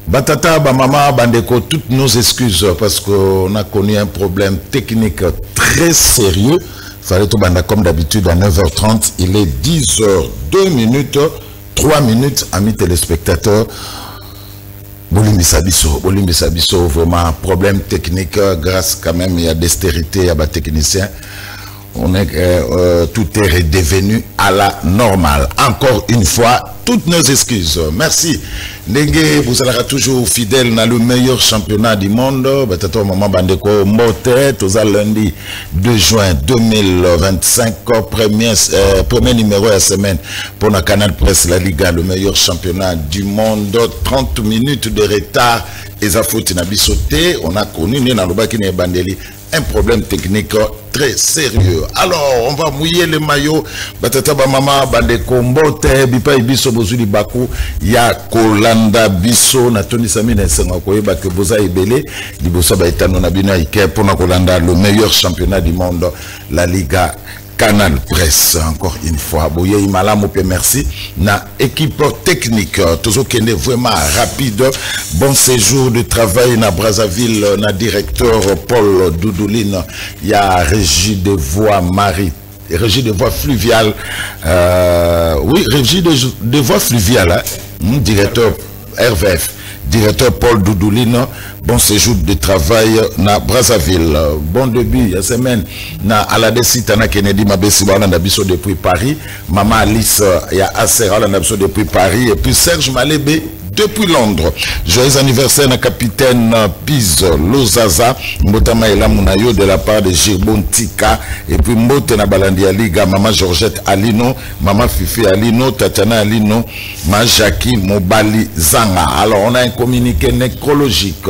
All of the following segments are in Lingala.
Batata, maman, bandeko, toutes nos excuses parce qu'on a connu un problème technique très sérieux. Fallait tout banda comme d'habitude à 9h30. Il est 10h02, 3 minutes, amis téléspectateurs. Bolimbi Sabiso, vraiment problème technique grâce quand même il y a d'estérité à bas techniciens. On est tout est redevenu à la normale. Encore une fois, toutes nos excuses. Merci. Nengue, vous serez toujours fidèle dans le meilleur championnat du monde. Batato maman bandeko moté, tous à lundi 2 juin 2025, premier numéro de la semaine pour la Canal Presse La Liga, le meilleur championnat du monde. 30 minutes de retard. Et ça faut sauter. On a connu un problème technique très sérieux. Alors, on va mouiller le maillot. Batata mama bandeko mbote bipa ibiso bozuli baku ya kolanda biso na Tony Samina senga koyeba ke boza ebele liboso ba etano na bino ike pona kolanda le meilleur championnat du monde, la Liga Canal Presse. Encore une fois, boye imalamu pe merci na équipe technique toujours kende vraiment rapide. Bon séjour de travail na Brazzaville, na directeur Paul Doudouline, il y a régie de voix régie de voix fluviale, oui, régie de voix fluviale, hein? Directeur RVF, directeur Paul Doudouline. Bon séjour de travail na Brazzaville. Bon début la semaine na Aladesita na Kennedy Mabesi wana na biso depuis Paris. Maman Alice ya Asera na biso depuis Paris et puis Serge Malébé depuis Londres. Joyeux anniversaire na capitaine Piz Lozaza Mbotama Ela Munayo de la part de Girbon Tika et puis Mbote na Balandi Liga, maman Georgette Alino, maman Fifi Alino, Tatiana Alino, ma Jackie Mobali Zanga. Alors on a un communiqué nécrologique.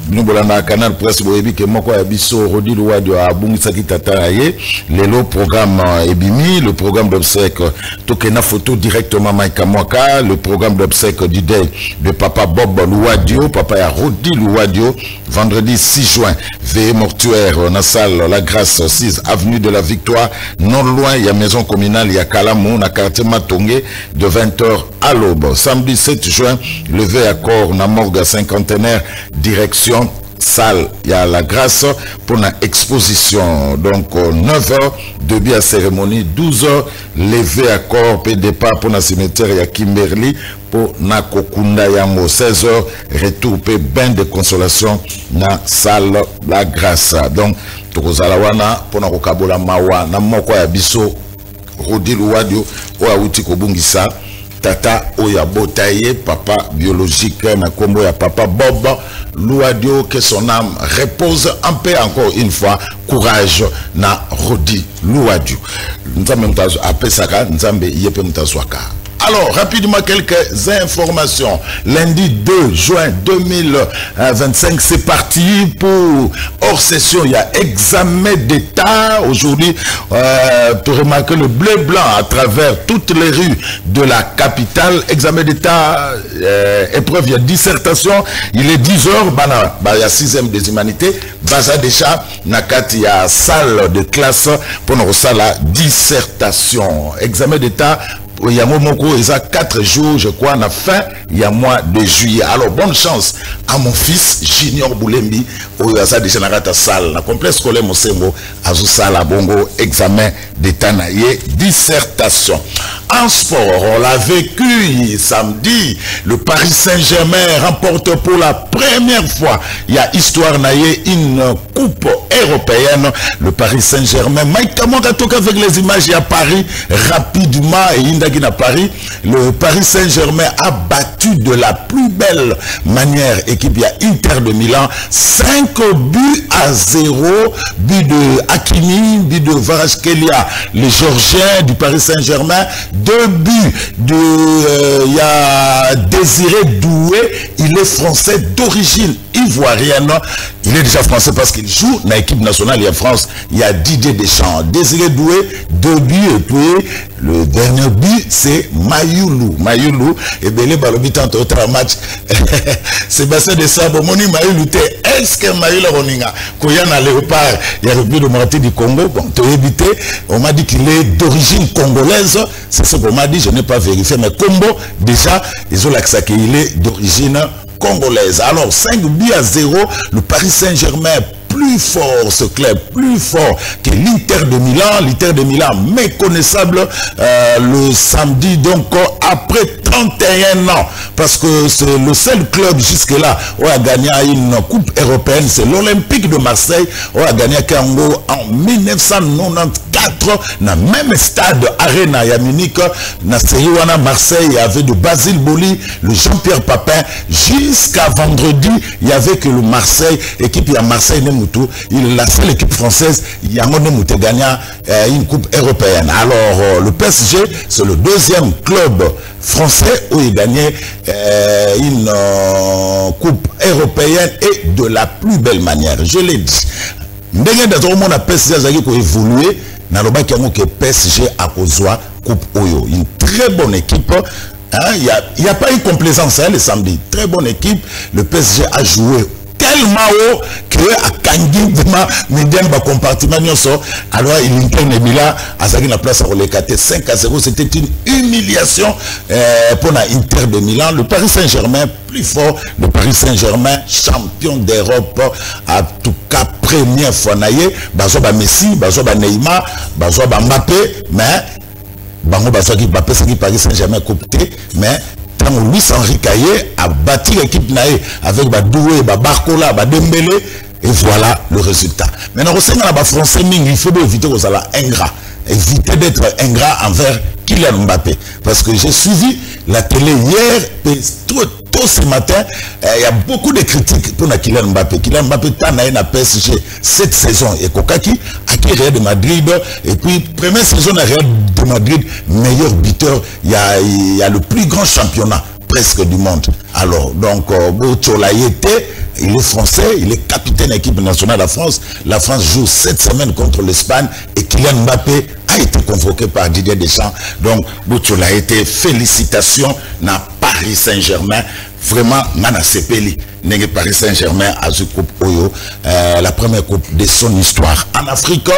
Nous bolanda na Canal Presse boyebi ke moko ya biso Rodi Louadio a bungisaki tata ye lelo programme ebimi, le programme d'obsèque tokena photo directement Maïka Mwaka, le programme d'obsèque du deuil de papa Bob Louadio, papa ya Rodi Louadio, vendredi 6 juin, veillée mortuaire na salle La Grâce 6 avenue de la Victoire, non loin il y a maison communale, il y a Kalamou na quartier Matongé de 20h à l'aube. Samedi 7 juin, levé à corps na morgue cinquantenaire, direction salle, il y a La Grâce pour une exposition. Donc 9h, début à cérémonie, 12h, levé à corps et départ pour le cimetière, il y a Kimberly pour na Kokunda Yango. 16h, retour et bain de consolation na salle La Grâce. Donc, Tokozalawana pour na Kokabola Mawa, na moko ya biso, Rodi Louadio, Oya Uti Kobungisa, Tata Oya Botaye, papa biologique, na kombo ya papa Bob Louadio, que son âme repose en paix. Encore une fois, courage na Rodi Louadio. Nzambe mtazo apesaka, nzambe yepe mtazwaka. Alors, rapidement, quelques informations. Lundi 2 juin 2025, c'est parti pour hors session. Il y a examen d'État. Aujourd'hui, pour remarquer le bleu blanc à travers toutes les rues de la capitale. Examen d'État, épreuve, il y a dissertation. Il est 10h, il y a 6e des humanités. Baza déjà, il y a salle de classe pour nous la dissertation. Examen d'État. Il y a 4 jours, je crois, à la fin, il y a mois de juillet. Alors, bonne chance à mon fils, Junior Boulembi, au Yasa de Générata Salle, la complexe scolaire Mosembo, à Sala Bongo, examen d'état naïe, dissertation. En sport, on l'a vécu samedi, le Paris Saint-Germain remporte pour la première fois, il y a histoire naïe, une coupe européenne. Le Paris Saint-Germain, Mike Kamokatok avec les images, il y a Paris, rapidement, et Indagin à Paris, le Paris Saint-Germain a battu de la plus belle manière, équipe, il y a Inter de Milan, 5-0, but de Hakimi, but de Kvaratskhelia, les Georgiens du Paris Saint-Germain, 2 buts de il y a Désiré Doué, il est français d'origine ivoirienne. Il est déjà français parce qu'il joue dans l'équipe nationale. Il y a France, il y a Didier Deschamps. Désiré Doué, 2 buts, et puis le dernier but c'est Mayoulou. Mayoulou, et bien les balobites entre autres match. Sébastien Desabre, Moni Mayoulou, est-ce que Mayoulou Roninga, quand il y a un léopard, il y a le but de moitié du Congo, bon, tu évité, on m'a dit qu'il est d'origine congolaise, c'est ce qu'on m'a dit, je n'ai pas vérifié, mais Combo, déjà, ils ont l'accès qu'il est d'origine congolaise. Alors 5-0, le Paris Saint-Germain plus fort, ce club plus fort que l'Inter de Milan. L'Inter de Milan méconnaissable le samedi, donc après 31 ans, parce que c'est le seul club jusque-là où a gagné une coupe européenne, c'est l'Olympique de Marseille, où a gagné Kango en 1994, dans le même stade Arena à Munich, dans Seriwana Marseille, avait de Basile Boli, le Jean-Pierre Papin, jusqu'à vendredi, il y avait que le Marseille, équipe à Marseille, il est la seule équipe française, il y a gagné une coupe européenne. Alors le PSG, c'est le deuxième club français où il gagnait une coupe européenne et de la plus belle manière. Je l'ai dit. Ndenge d'atteindre la PSG a évolué, dans le bac que PSG a causé coupe Oyo. Une très bonne équipe. Il n'y a pas eu complaisance le samedi. Très bonne équipe. Le PSG a joué tellement haut que à Kangi Médiane va compartiment alors il interne Milan à la place à relécater 5-0. C'était une humiliation pour l'Inter de Milan. Le Paris Saint-Germain plus fort, le Paris Saint-Germain champion d'Europe, en tout cas première fois naïe, Bazoba Messi, Bazoba Neymar, Bazoba Mbappé, mais Bango Bazoba Mbappé c'est qui Paris Saint-Germain coupé, mais Luis Henri Caillé a bâti l'équipe naïe avec Doué, Barcola, Dembélé, et voilà le résultat. Maintenant, au sein de la français, il faut éviter aux ingrat, éviter d'être ingrat envers Kylian Mbappé. Parce que j'ai suivi la télé hier, et tôt ce matin, il y a beaucoup de critiques pour Kylian Mbappé. Kylian Mbappé a PSG cette saison et Kokaki a qui Real de Madrid, et puis première saison à Real de Madrid, meilleur buteur, il y a le plus grand championnat presque du monde. Alors, donc, il est français, il est capitaine de l'équipe nationale de la France. La France joue cette semaine contre l'Espagne et Kylian Mbappé a été convoqué par Didier Deschamps. Donc, Boutsola a été félicitations dans Paris Saint-Germain. Vraiment, Nana Sepeli, Paris Saint-Germain a eu coupe Oyo, la première coupe de son histoire. En Afrique,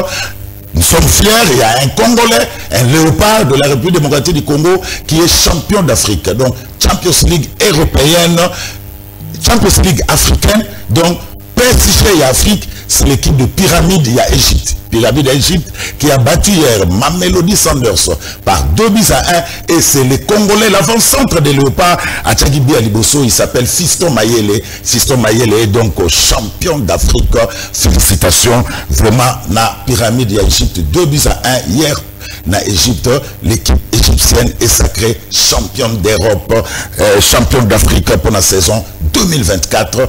nous sommes fiers, il y a un Congolais, un léopard de la République démocratique du Congo qui est champion d'Afrique. Donc, Champions League européenne, Champions League africaine, donc PSG et Afrique, c'est l'équipe de Pyramide, il y a Égypte. Pyramide Égypte qui a battu hier Mamelody Sanders par 2-1 et c'est les Congolais, l'avant-centre des léopards à Tchagibi à Liboso, il s'appelle Fiston Mayele. Fiston Mayele est donc champion d'Afrique. Félicitations, vraiment, la Pyramide Égypte 2-1 hier. Na Égypte, l'équipe égyptienne est sacrée championne d'Europe, championne d'Afrique pour la saison 2024-2025.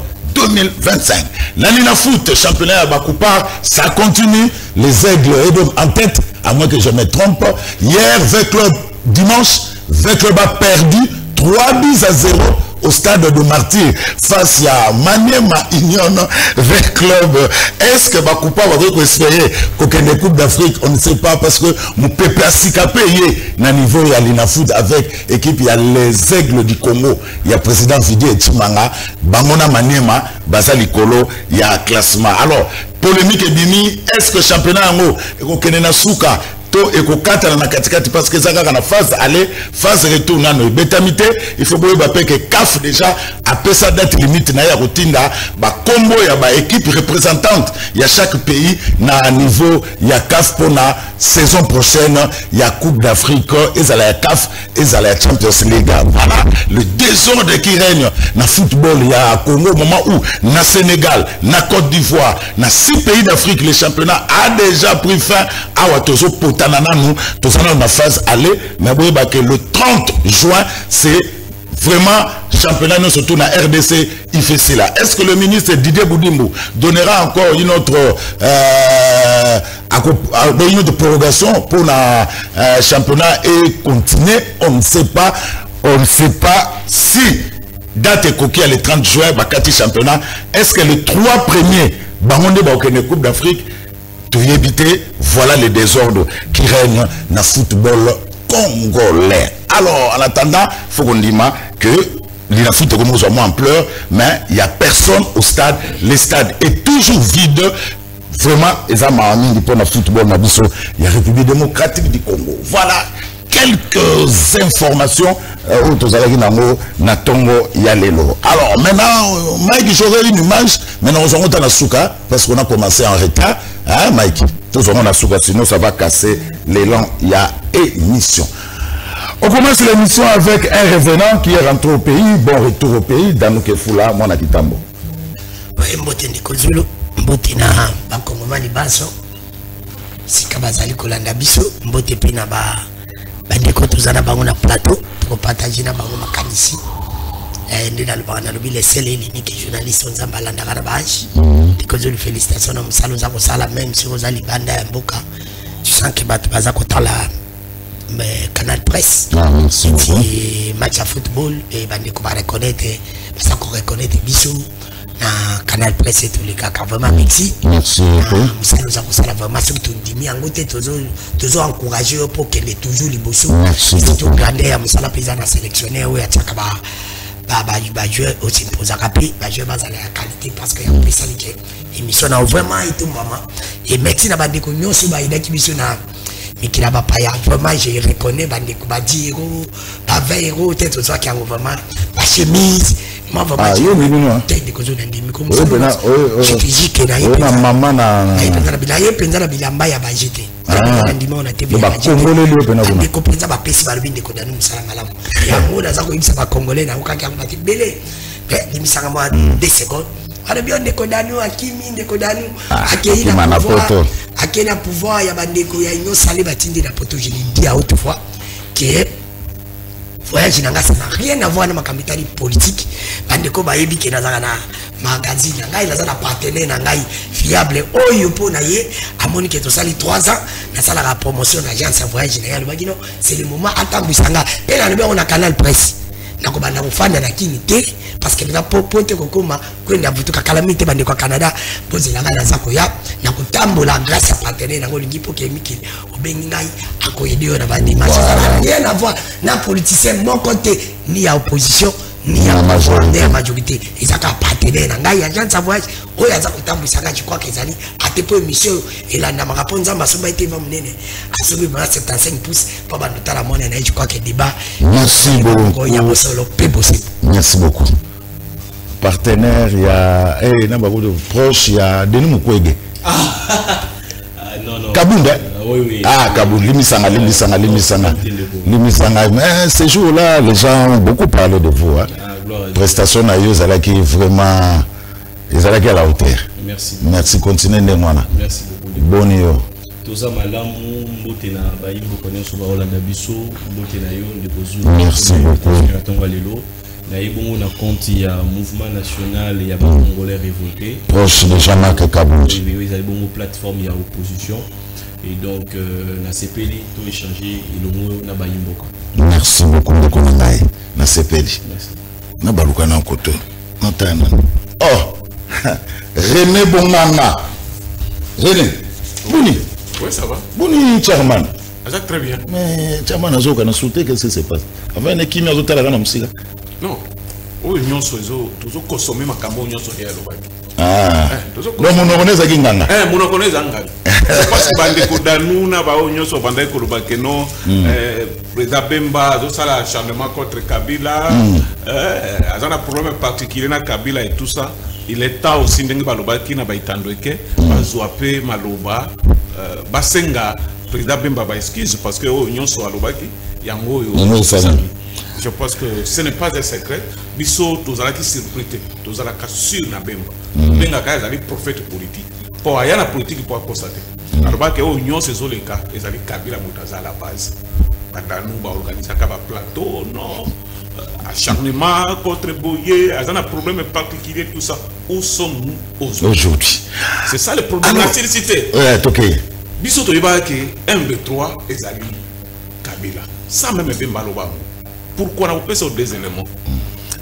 La Lina Foot, championnat à Bakoupa, ça continue. Les Aigles en tête, à moins que je me trompe. Hier, 20 clubs, dimanche, 20 clubs a perdu 3-0 au stade de Martyr face à Maniema Union 20 clubs. Est-ce que Bakoupa va espérer qu'aucune Coupe d'Afrique? On ne sait pas parce que mon peuple a si payé na niveau ya Lina Foot avec équipe, il y a les Aigles du Congo, il y a président Vidi et Timanga, Bamona Maniema, Basali Kolo, il y a classement. Alors, polémique et bimi, est-ce que championnat en haut, et qu'on souka, to ekokata na katikati parce que ça quand la phase aller phase retour na no betamité il faut boye ba que CAF déjà après ça date limite na ya rotinda ba combo ya ba équipe représentante il y a chaque pays na niveau ya CAF pour la saison prochaine il y a Coupe d'Afrique et ça la CAF et ça la Champions League. Voilà le désordre qui règne na football il y a Congo au moment où na Sénégal na Côte d'Ivoire na 6 pays d'Afrique le championnat a déjà pris fin à Watozo Potanana nous tous en la phase aller mais oui bah que le 30 juin c'est vraiment championnat nous surtout na RDC il fait cela. Est-ce que le ministre Didier Boudimbo donnera encore une autre une autre prorogation pour le championnat et continuer? On ne sait pas si date est coquille le 30 juin bakati championnat. Est-ce que les 3 premiers baronde ba Coupe d'Afrique tout éviter? Voilà les désordres qui règnent dans le football congolais. Alors, en attendant, il faut qu'on dise que le foot commence à moins ampleur, mais il n'y a personne au stade. Le stade est toujours vide. Vraiment, ils ont mis pour le football, il y a la République démocratique du Congo. Voilà quelques informations autour de Natongo Yalelo. Alors, maintenant, Mike, j'aurais une image. Maintenant, nous avons un souka parce qu'on a commencé en retard. Hein, Mike? Nous aurons un souka, sinon ça va casser l'élan. Il y a émission. On commence l'émission avec un revenant qui est rentré au pays. Bon retour au pays. Danouke Fula, Mwana Kitambo. Oui, Mbote Nikozulu, Mbote na Bakongomani Baso, Sika Bazali Kolanda Biso, Mbote Pina Bandeko Tuzana Bango na plateau, pour partager na Bango Makanisi. Et dans le Barana Lobi, les seuls et l'unique journaliste on Zambalanda Garabaj. Nikozulu, félicitations à Moussalo Zakosala, même si vous allez Banda et Mboka. Tu sens que Bazakotala. Mais Canal Presse, match à football et Bandeko va reconnaître, ça qu'on reconnaît Bissou, Canal Presse et tous les cas, vraiment merci. Merci. Ça nous a fait vraiment ce que tu dis, mais en côté toujours encouragé pour qu'elle est toujours les bossous. C'est tout grandeur, mais ça la paysanne a sélectionné, oui, à Tchakaba. Joueur aussi pour rappeler, joueur va aller à qualité parce qu'il y a un peu ça qui émission vraiment et tout maman. Et merci à Bandeko, nous aussi, il y a qui mission mais qui n'a pas vraiment, je reconnais, Bandeko, 10 euros, 20 euros, peut-être soit qui a vraiment la chemise. Moi, vraiment, je suis des causes d'endémique. Je te dis que il y a maman, il y a bilamba ya bajete. On a TV bajete. Des comprenants ba pesi ba lobin de kodanu musala malamu. Ya moda za ko ibisa ba congolais na ukaki ya mati belé. Ni misanga moi 2 secondes. Alors bien de kodanu akimi de kodanu akei na pouvoir. Akei na pouvoir ya bandeko ya nyo salé batindi na poto je l'ai dit à haute voix que voyage n'a rien à voir avec ma capitale politique. Bandeko bayebi ke nazaka na magazine ngai nazana partenaire na ngai fiable oyo po na ye amoni ke to sali 3 ans na sala la promotion d'agence voyage na ya lobagino c'est le moment atambusanga pe na lobe on a Canal Presse na ko banda kufanda na kinité parce que na popote kokoma kwenda butuka calamité bandeko Canada poze la ngala zako ya na kutambola grâce à partenaire na ngolingi po ke mikili obengi ngai akoyedio na bandi machisa rien à voir na politicien mon côté ni à opposition ni à majorité ils ont partenaire na ngai agence voyage oyo aza kutambusanga je crois que ezali atepo émission et là na maraponza masomba été va munene asobi ba 75 pouces pour banduta la mona na je crois que débat merci beaucoup ya bosolo pe possible merci beaucoup partenaire il y a na bako de proche il y a Denis Mukwege non Kabunda oui Kabunda limisanga mais ces jours-là les gens ont beaucoup parlé de vous hein. Prestation na yo zala qui vraiment ils allaient à la hauteur. Merci continuez ndemwana. Merci beaucoup. Boni yo. Toza malamu mbote na bayimbo konen so ba Olanda biso mbote na yo ndekozu. Merci beaucoup. Atongwa lelo. Na ibongo na compte ya mouvement national ya Congolais révoltés. Proche de Jean-Marc Kaboundi. Oui, ils ont une plateforme ya opposition et donc na CPD tout échanger ilongo na bayimbo. Merci beaucoup de konangai na CPD. Merci. Na baluka na koto. Notana. Oh. René Bonganga. René. Boni. Oui, ça va. Boni, chairman. Ça très bien. Mais chairman a zoka na sauté, qu'est-ce qui se passe? Avant une équipe, nous avons musique. Non. Oui, nous avons consommé ma cambo, nous avons ah. Donc, nous connaissons Zaginganga. Nous connaissons Zanganga. Je pense que Bandeko Danouna va au Nyoso Bandeko Lubakeno, président Bemba, tout ça l'acharnement contre Kabila, a un problème particulier na Kabila et tout ça. Il est temps aussi de Balobaki na Baitandweke, Bazouape Maloba, Basenga, président Bemba ba excuse parce que au Nyoso Alobaki, Yango je pense que ce n'est pas un secret. Biso tozala qui surpris, tozala ka sur na Bemba. Benga ka ezali prophète politique. Pour aya na politique pour constater. Alors que au Nyoso ezoleka ezali Kabila mutaza à la base. Badanu ba organiser ka ba plateau non. Acharnement contre Boye, a un problème particulier, tout ça. Où sommes-nous aujourd'hui? C'est ça le problème. La cité. Ouais, ok. Bisoto Ibaki, MB3, Ezali, Kabila. Ça même est Maloba. Pourquoi on a fait ces deux éléments?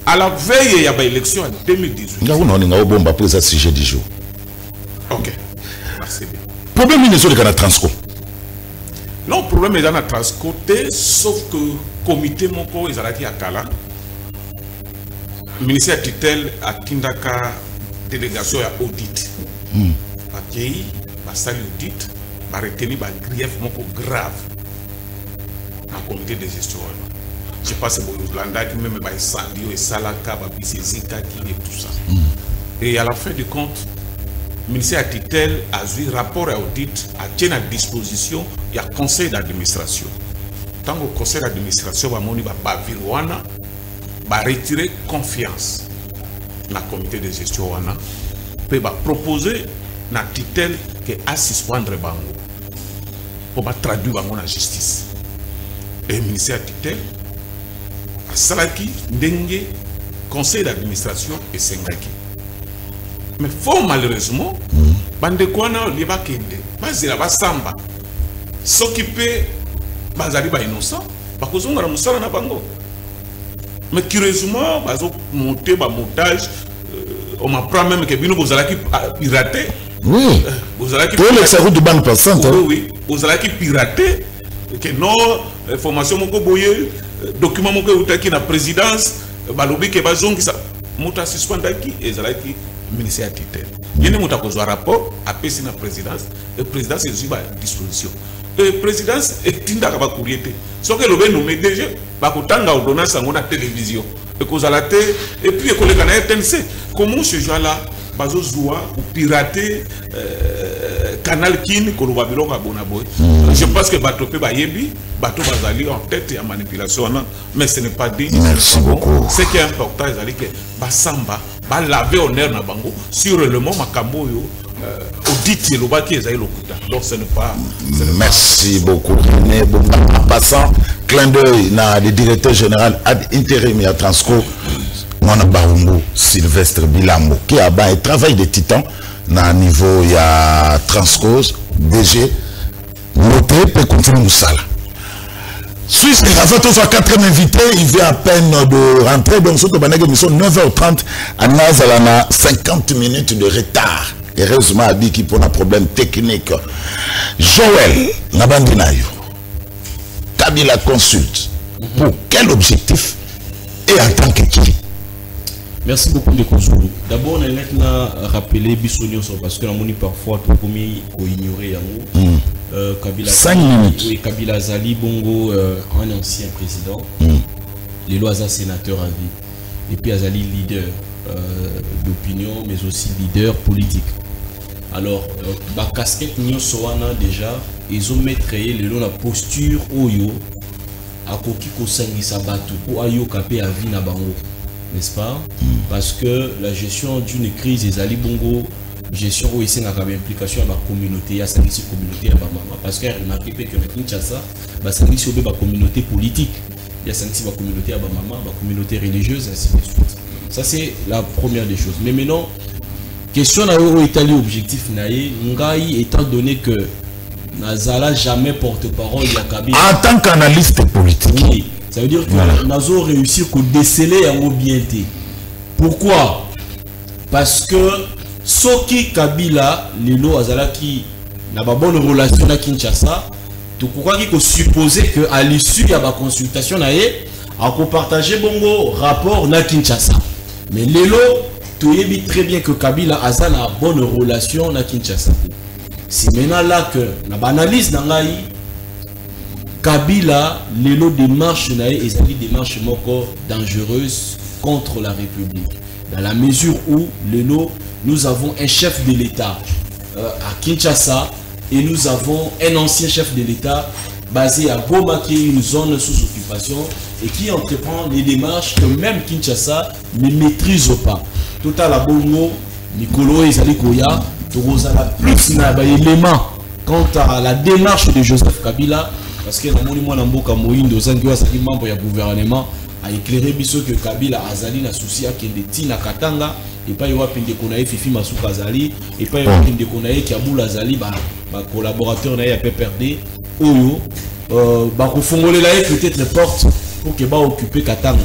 À la veille, il y a une élection en 2018. Nous avons un bon pour ce sujet du jour. Ok. Merci bien. Problème, il est dans la Transco. Non, le problème est dans la Transco, sauf que le comité Moko Ezalaki à Kala. Le ministère tutelle à Tindaka, délégation à audit. Accueilli, sali audit, retenir un grief grave dans le comité de gestion. Je pense que l'Ouganda qui même va incendie et Salaka, Zika et tout ça. Et à la fin du compte, le ministère tutelle a eu rapport à audit, a tenu à disposition, il y a conseil d'administration. Tant que le conseil d'administration va virouana, va retirer confiance dans le comité de gestion, peut proposer na tutelle que a suspendre bango pour traduire bango la justice. Et le ministère tutelle a salaki dengue conseil d'administration et sengaki. Mais fort malheureusement, bandekwana liba kende, bazira basamba, s'occuper bazali ba innocent, bakozonga na musala na bango. Mais curieusement, bazo monter ba montage, on m'apprend même que bino bozalaki piraté. Oui. Pour l'exercice de bande passante. Oui, bozalaki piraté, que non, information moko boye, document moko utaki na présidence, balobi ke bazongi sa muta suspendaki ezalaki ministère tutelle. Yene muta kozwa rapport apesi na présidence, et présidence est à disposition. Et présidence est tinda ka ba courrier te. So que lobe nommé DG, ba kotanga ordonnance en na télévision. Et kozalate et puis écoleka na RTNC. Comment ce genre-là bazo zoua ou pirater canal kin ko loba bilonga bonaboy. Je pense que Batope Bayebi, Bato Bazali en tête et en manipulation, mais ce n'est pas dit. Merci beaucoup. Ce qui est important, c'est que Basamba va laver honneur na bango sur le mot Makambo yo audit le baki ezali lokuta. Donc ce n'est pas. Merci beaucoup. En passant, clin d'œil na le directeur général ad intérim à Transco, Mwana Barumbu Sylvestre Bilambo, qui a un travail de titan na niveau ya Transco, DG, noté peut continuer Moussala. Suisse, il a fait tous 4e invité, il vient à peine de rentrer, donc surtout pendant l'émission 9h30, à Nazalana, 50 minutes de retard. Heureusement, a dit qu'il y a un problème technique. Joël, Nabandinayo, Kabila consulte. Pour quel objectif et en tant que qui? Merci beaucoup de Kozulu. D'abord, on a rappelé Bissonio parce que la moni parfois tout comme ignorer Kabila 5 minutes. Oui, Kabila Zali Bongo, un ancien président, les lois à sénateur à vie, et puis Azali leader d'opinion, mais aussi leader politique. Alors, la casquette Nyosoana déjà, ils ont maîtrisé la posture Oyo à Kokiko Sangi Sabato pour Ayo Kapé à vie na bango, n'est-ce pas? Parce que la gestion d'une crise des Ali Bongo, gestion où il y a une implication à ma communauté, il y a une communauté à ma maman. Parce qu'elle m'a dit que Kinshasa, c'est une communauté politique, il y a une communauté à ma maman, ma communauté religieuse, ainsi de suite. Ça, c'est la première des choses. Mais maintenant, question au Italie objectif naïe, Ngai étant donné que Nazala jamais porte-parole de Kabila. En tant qu'analyste politique. Oui, ça veut dire que Nazo réussit à déceler en mobilité. Pourquoi? Parce que Soki Kabila, Lilo Azala qui n'a pas bonne relation avec Kinshasa, tu crois qu'il faut supposer qu'à l'issue de la consultation, on peut partager bon rapport na Kinshasa. Mais Lelo, tu sais très bien que Kabila a une bonne relation avec Kinshasa. c'est maintenant là que la analyse d'Angaï Kabila les démarches et des démarches dangereuses contre la République, dans la mesure où nous avons un chef de l'État à Kinshasa et nous avons un ancien chef de l'État basé à Goma qui est une zone sous occupation et qui entreprend des démarches que même Kinshasa ne maîtrise pas. Tout à la bongo, Nicolo et Zalikoya, Torozala plus élément quant à la démarche de Joseph Kabila, parce que dans mon Mboka Moïndo, Zangiwa Saki membre du gouvernement, a éclairé biso que Kabila Azali na souci à Kendeti na Katanga et pas yowa pinde konae Fifi Masuka Azali et pas yowa pinde konae Kiaboula Azali ba collaborateur na ya PPRD oyo ba ko fongolela peut-être porte pour que ba occuper Katanga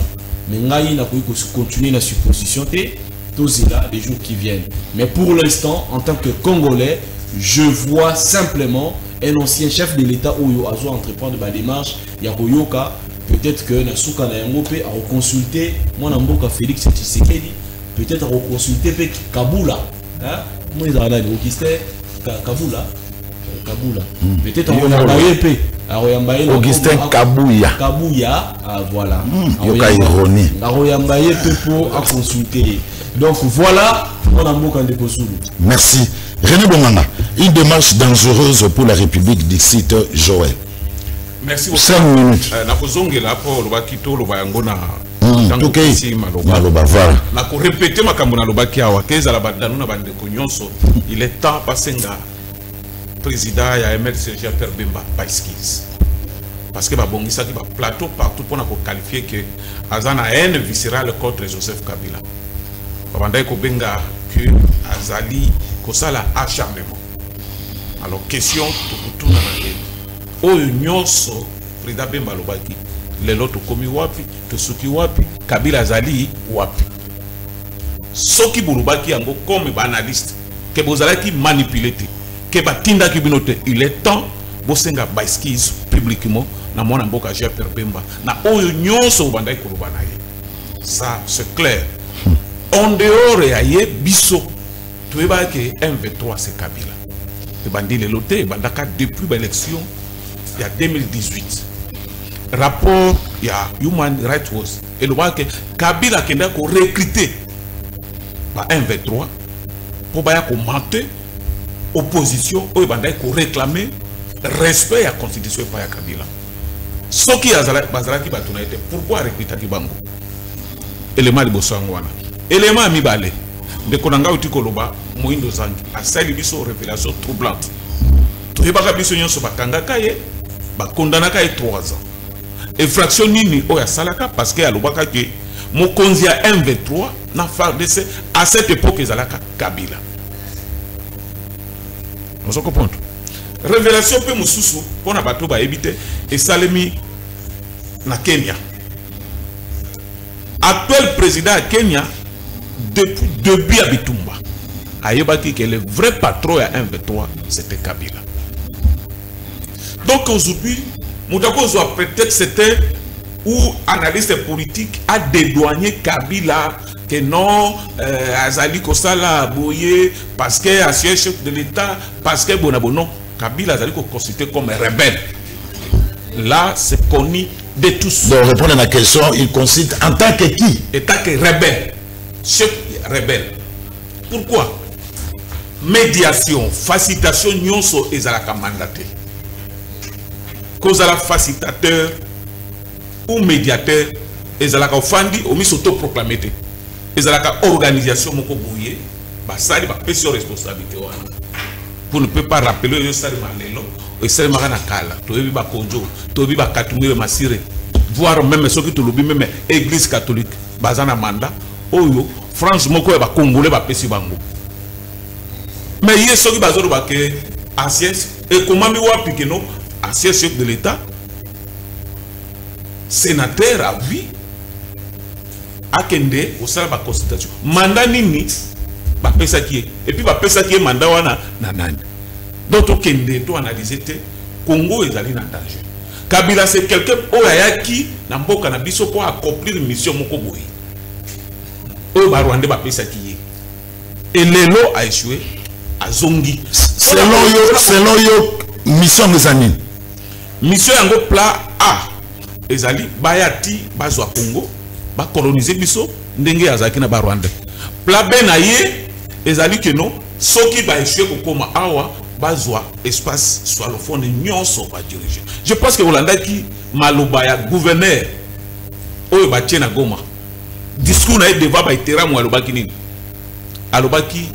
mais ngai na ko continuer na supposition té tous là les jours qui viennent mais pour l'instant en tant que Congolais je vois simplement un ancien chef de l'État oyo azo entreprendre ba démarche ya koyoka. Peut-être que Nasuka na Yangope a reconsulté moi Namboka Félix Tshisekedi, peut-être a reconsulté Kaboula, hein? Moi ils ont Augustin Kaboula, peut-être a Royambaye Augustin Kabouya, voilà. Yoka ironie. A Royambaye pour a consulter. Donc voilà moi Namboka Ndekosulu. Merci. René Bomana, une démarche dangereuse pour la République d'ici Joël. Merci beaucoup. 5 minutes. Na kozongela po lobaki to lobayango na tokei maloba voilà. Na ko répéter makambo na lobaki awa keza la badanu na bande ko nyonso. Il est temps passenga président ya MLC Pierre Bemba Baiskis. Parce que ba bongisa ki ba plateau partout pour na ko qualifier que azana haine viscérale contre Joseph Kabila. Ba bandai ko benga que azali ko sala acharnement. Alors question to kutuna na ngeni. Oyo nyonso Frida Bemba lobaki lelo tokomi wapi tosuki wapi Kabila azali wapi soki bulubaki yango comme analyste ke bozalaki manipulé ke batindaki binote il est temps bosenga Baiskis publiquement na mwana mboka Pierre Bemba na oyo nyonso bandai koloba na ye ça c'est clair en dehors ya ye biso toyeba ke M23 c'est Kabila te bandi lelo te bandaka depuis l'élection il y a 2018 rapport il y a Human Rights Watch et le que Kabila kenda ko recruter par M23 pour baya ko monter opposition ou bandai ko réclamer respect à la constitution par Kabila soki bazalaki batuna été pourquoi recruter kibango élément liboso ngwana élément mibale de konanga utiko loba moindo zangi asali biso révélation troublante to yebaka biso nyonso bakanga kaye condamné à 3 ans. Infraction nini oya salaka parce que alobaka que mokonzi ya M23 na FARDC à cette époque ezalaka Kabila. Nous comprenons. Révélation pe mususu pona bato ba ebite et salemi na Kenya. Actuel président à Kenya depuis début à Bitumba ayebaki que le vrai patron ya M23 c'était Kabila. Donc aujourd'hui, Moutako soit peut-être c'était où analyste politique a dédouané Kabila que non, Azali Kosala Boye, parce que ancien chef de l'État, parce que Bonabono, Kabila Azali considéré comme un rebelle. Là, c'est connu de tous. Donc répondre à la question, il considère en tant que qui? État que rebelle, chef rebelle. Pourquoi? Médiation, facilitation, nyonso ezalaka mandaté. Cause à la facilitateur ou médiateur, ezalaka ofandi omi s'auto-proclamé. Ezalaka organisation moko bouye, ba sali ba pesi responsabilité wana. Pour ne peut pas rappeler yo sali malelo, et sali makana kala, to yebi ba konjo, to yebi ba katumire masire. Voir même ceux qui te lobi même église catholique, bazana manda, oyo France moko ba congolais ba pesi bango. Mais il y a ceux qui bazoro ba ke ancien et comment mi wa pikeno ancien chef de l'État, sénateur à vie, à Kende, au sein de la constitution. Mandat nini, ba pesa qui est. Et puis ba pesa qui est mandat wana nanani. Donc au Kende, to analyser te, Congo est allé dans danger. Kabila c'est quelqu'un qui n'a pas na biso pour accomplir une mission moko boy. O ba Rwanda ba pesa qui est. Et Lelo a échoué à Zongi. selon yo mission des années. Mission yango plat A ezali bayati bazwa Congo ba coloniser biso ndenge azaki na ba Rwanda. Plat B na ye ezali que non soki ba échouer kokoma awa bazwa espace soit le fond de nyonso ba diriger. Je pense que Holanda qui maloba ya gouverneur oyo ba tiena Goma. Discours na devant ba itera mo aloba kinini. Aloba ki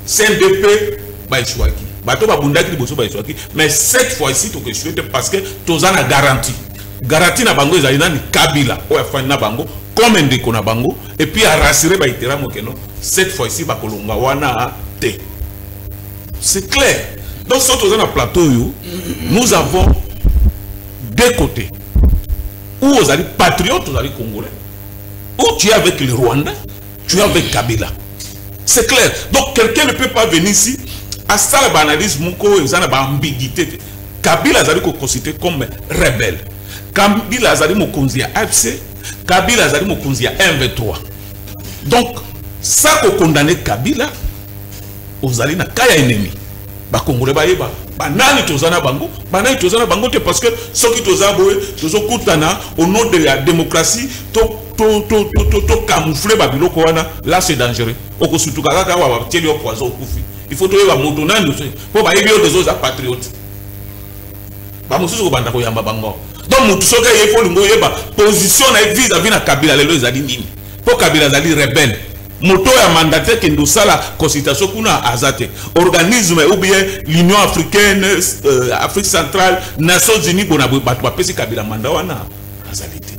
CNDP ba échouaki. Bato ba bundaki liboso ba échouaki, mais cette fois-ci to que échoué parce que tozana garantie. Garantie na bango ezali nani Kabila o afani na bango comme ndeko na bango et puis à rassurer ba itera mo keno cette fois-ci ba kolonga wana te. C'est clair. Donc sur tozana plateau yo, nous avons deux côtés. Ou vous allez patriote, vous allez congolais. Ou tu es avec le Rwanda, tu es avec Kabila. C'est clair. Donc quelqu'un ne peut pas venir ici à ça l'analyse moko et ça n'a pas ambiguïté. Kabila a été considéré comme rebelle. Kabila a été considéré AFC. Kabila a été considéré M23. Donc ça qu'on condamne Kabila, vous allez na kaya ennemi. Ba Congolais ba yeba. Banani tozana bango, banani tozana bango te parce que ceux qui tozaboé, tozokutana au nom de la démocratie, to camoufler babiloko wana, là c'est dangereux. Oko surtout kaka wa tieli au poison kufi. Il faut trouver ba motona nous pour ba yebi des autres patriotes. Ba mususu ko banda ko yamba bango. Donc mutu soka yefo lungo yeba position na vis-à-vis na Kabila lelo ezali nini. Pour Kabila zali rebelle. Moto ya mandataire qui nous a la consultation kuna azate organisme ou bien l'Union africaine, Afrique centrale, Nations unies qu'on a battu pesi Kabila manda wana azalité.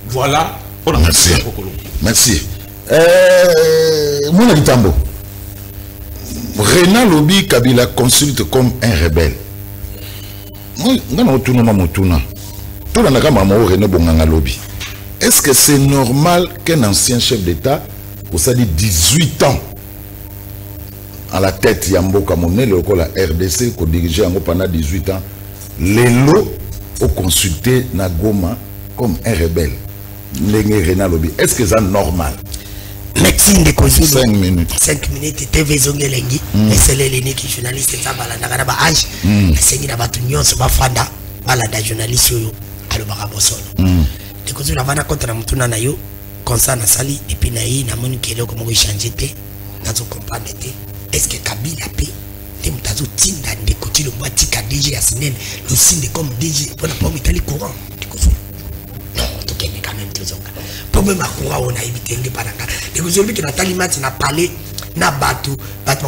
Voilà, on a merci. Merci. Mouna Gitambo. Renan Lobi Kabila consulte comme un rebelle. Est-ce que c'est normal qu'un ancien chef d'État, pour ça dit 18 ans, à la tête Yambo Kamone, le RDC, qui dirigeait pendant 18 ans, les lots ont consulté Nagoma comme un rebelle. Est-ce que c'est normal? Merci de causer 5 minutes. 5 minutes, TV Zongelengi, et c'est l'aîné qui journaliste, ça va la âge, c'est une abatunion, c'est pas fanda, voilà, des journalistes, à le barabosol. De causer la vana contre la moutona na yo, comme ça, na sali, et puis na yi, na moni kelo, comme on change te, na zo comprendre te, est-ce que Kabila pe, te mutazo tinda, de côté le moiti ka DG à Sinen, le signe comme DG, pour la pomme itali courant, de causer. Non, tout est quand même tout ça. Problème à courant, on a évité de parler. Et vous avez vu que Nathalie Mati n'a parlé, n'a battu,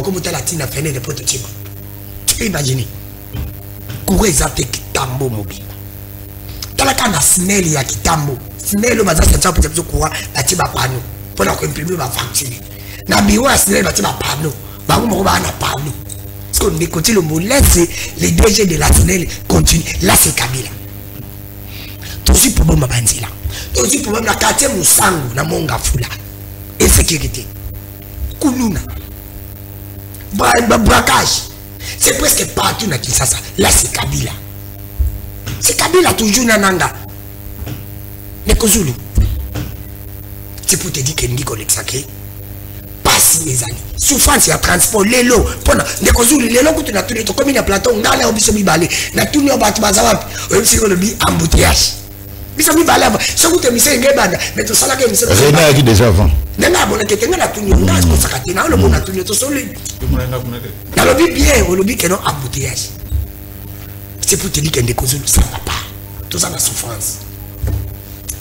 comme tu as la tine à faire des prototypes. Tu peux imaginer. Courant exact qui tambo mobile. Dans la canne à Snell, il y a qui tambo. Snell, le bazar, c'est un peu de courant, la tiba panneau. Pour la imprimer ma facture. Na bureau à Snell, la tiba panneau. Bah, on va en panneau. Parce qu'on écoute le mot, laisse les DG de la Snell continuer. Là, c'est Kabila. Tout ce problème à Banzila. Tout ce problème à quartier Moussango, na Monga Fula. Insécurité. Koulouna. Braquage. C'est presque partout dans Kinshasa. Là, c'est Kabila. C'est Kabila toujours Nananga. Nekozulu. C'est pour te dire que Nico Lexake passe les années. Souffrance, il y a transport, les lots. Pendant Nekozulu, les lots que tu as tourné, comme il y a plateau, on a l'air au bisomi balé. Na tourné au Batibazawap, on a mis embouteillage. Bisomi balé, ce que tu as mis, c'est une bande. Mais tout ça, là, c'est René a dit déjà avant. Nanga bona ketenge la tourné, on a ce qu'on s'accate. Na le bon a tourné, tout solide. Na le bien, on le dit que non, embouteillage. C'est pour te dire que Nekozulu, ça ne va pas. Tout ça, la souffrance.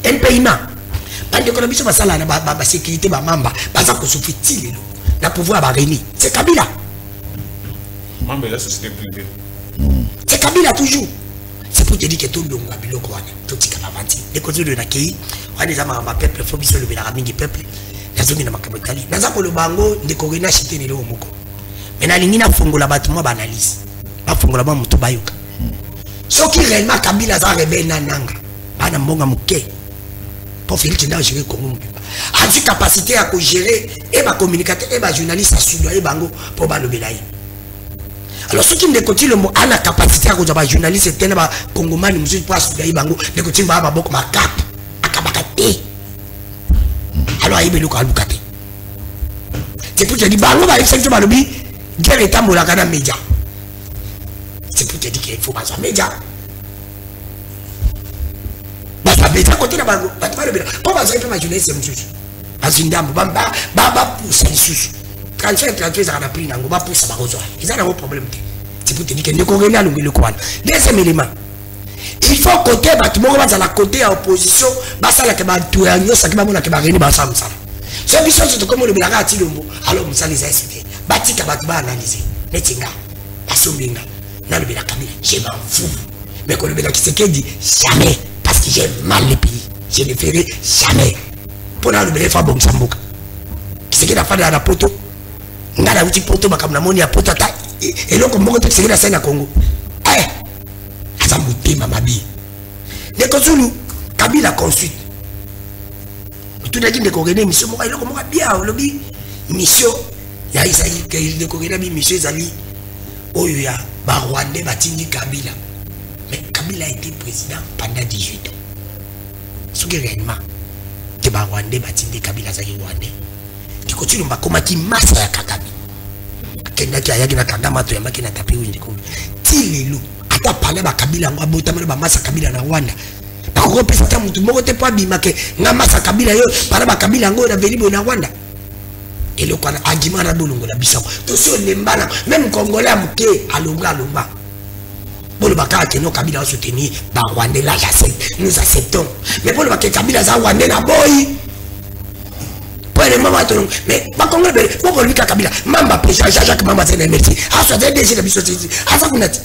Un paiement. Parce que l'économie va ça la sécurité ma mamba parce que souffre il la pouvoir barreni c'est Kabila membre de la société privée c'est Kabila toujours c'est pour te dire que tout le monde a biloko wana tout tika bavanti les causes de la kei on des amamba peuple faut biso le bela mingi peuple la zone na makabotali na zako le bango de korena chité ni le moko mais na lingina fongola batuma ba analyse ba fongola ba mutu bayuka ce qui réellement Kabila za rebelle nanga bana mbonga muke pour Félix Ndao gérer Congo a dit capacité à gérer et ma communicateur et ma journaliste à soudoyer bango pour balobelaï. Alors ceux qui me décotent le mot a la capacité à gérer journaliste et tel congomani monsieur pour soudoyer bango décotent ba bok ma cap akabakate. Alors aïe beluka alukate. C'est pour te dire bango ba exception balobi guerre est à Moulakana média. C'est pour te dire qu'il faut pas ça média. Bah ça média côté là bas, bah tu vas le bien. Pourquoi ça fait ma jeunesse c'est monsieur. Azindam bamba baba pousse les sous. 35 ça a pris nango ba pousse ba rejoindre. Ils ont un problème. C'est pour te dire que ne connaît pas le quoi. Deuxième élément. Il faut côté bâtiment à la côté à opposition, bah ça là que bah tout est ça qui va mon que bah réunir bah ça. Ce bichon c'est comme le blaga à Tilombo. Alors ça les a expliqué. Bati ka bâtiment analyser. Netinga. Basombinga. Dans le Béla Kabila, je m'en fous. Mais quand le Béla Kisekedi dit jamais, parce que j'ai mal le pays, je ne ferai jamais. Pour le Béla Fabom Samboka. Kisekedi a fait la poto. N'a la outil poto, ma comme la monnaie à poto. Et donc, on peut se la scène à Congo. Eh, Azamouté, Mamabi. Les Kozulu, Kabila consulte. Tout le monde est corrélé, monsieur Mora, il a bien, on lobby. Mission, il y a Isaïe, il est corrélé, monsieur Zali. Oh, il y a. Rwandais Batindi Kabila. Mais Kabila a été président pendant 18 ans. Ce qui est réellement que Rwandais Batindi Kabila c'est Rwandais. Tu continues à combattre masse à Kagame. Kendaki ayaki na Kagame to yamaki na tapi wingi ko. Tilelo ata parler ba Kabila ngwa bota ba massa Kabila na Rwanda. Ba ko pesa mutu moko te pa bima ke na massa Kabila yo para ba Kabila ngo na velibo na Rwanda. Et le quoi argument na bolongo na bisako to so lembana même congolais amuke alonga bon le baka que no Kabila soutenir ba Rwandais là nous acceptons mais pour le baka Kabila za Rwandais na boy pour le moment mais ba congolais pour lui Kabila mamba pesa Jacques mamba c'est merci a so déjà la biso a ça kunati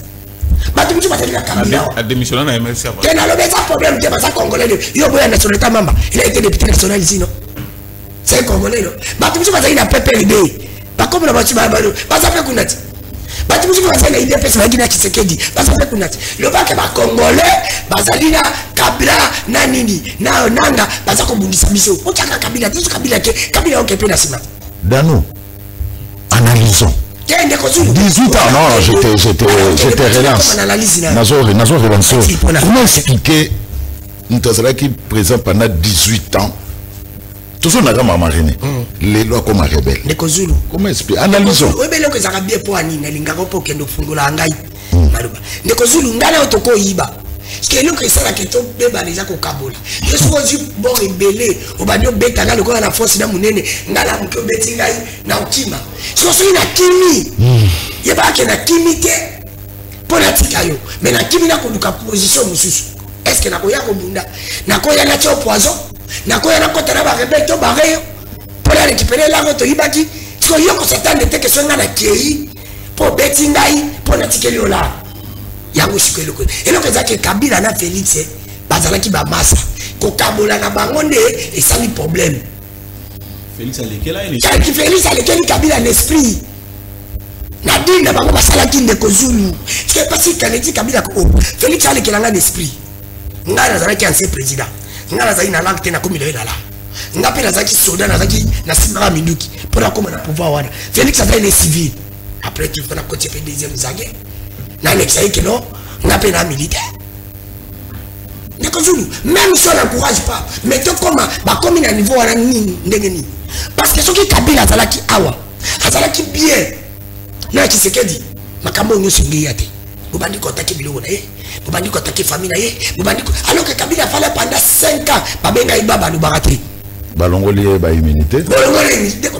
ba tu mtu bateli Kabila a démissionné na merci avant tena le beza problème que ba ça congolais yo boya nationalité mamba il a été député national ici non. C'est congolais là. Bah tu me dis pas ça il a PPRD. Pas comme la voiture bah ça fait kunati. Bah tu me dis pas ça il a IDPS ça qui Tshisekedi. Bah ça fait kunati. Le bac ba congolais, bah Zalina, Kabila, nanini, na nanga, bah ça comme bundisa biso. On tient Kabila, tout Kabila que Kabila OK pe na sima. Danou. Analysons. 18 ans, non, j'étais relance. Nazo relance. Comment expliquer Ntozala qui présent pendant 18 ans? Tout ça n'a pas mariner. Les lois comme un rebelle. Comment expliquer? Analysons. Oui, mais le ça bien pour Anine, les gars pour qu'elle nous fonde la ngaï. Les Kozulu, ngala otoko iba. Ce qui est nous qui ça la question beba les gens au Kabola. Je suis bon rebelle. Au banio beta ngala ko na force na munene ngala mko beti ngai na ukima. So so ina kimi. Yeba ke na kimite politika yo. Mais na kimi na konduka position mususu. Est-ce que na ko ya ko bunda? Na ko ya na cho poison. Nakoya na kota na ba rebelle to bareyo pour la récupérer la route ibaki parce que yoko s'attend de que soit na kei pour beti ngai pour na tikeli ola yango sikelo ko et donc ça que Kabila na Félix bazala ki ba massa ko kabola na bango nde et ça li problème Félix alekela ele qui Félix alekeli Kabila l'esprit na dinda bango basala ki ndeko Zulu c'est parce que kaneti Kabila ko Félix alekela nga l'esprit ngana zala ki ancien président ngala za ina langue tena komi lela la ngapela za ki soda na za ki na simara minduki pour la comme na pouvoir wana Félix a fait civil après tu fais côté deuxième zage na l'exaï que non ngapela militaire ne Zulu même si on n'encourage pas mais toi comment ba comme na niveau wana ni ndenge ni parce que ce qui Kabila zala ki awa azala ki bien na Tshisekedi makambo nyoso ngiyate bobandi kotaki biloko na ye bobandi kotaki famille na ye bobandi alors que Kabila fallait pendant 5 ans babenga ibaba no barate balongoli ba immunité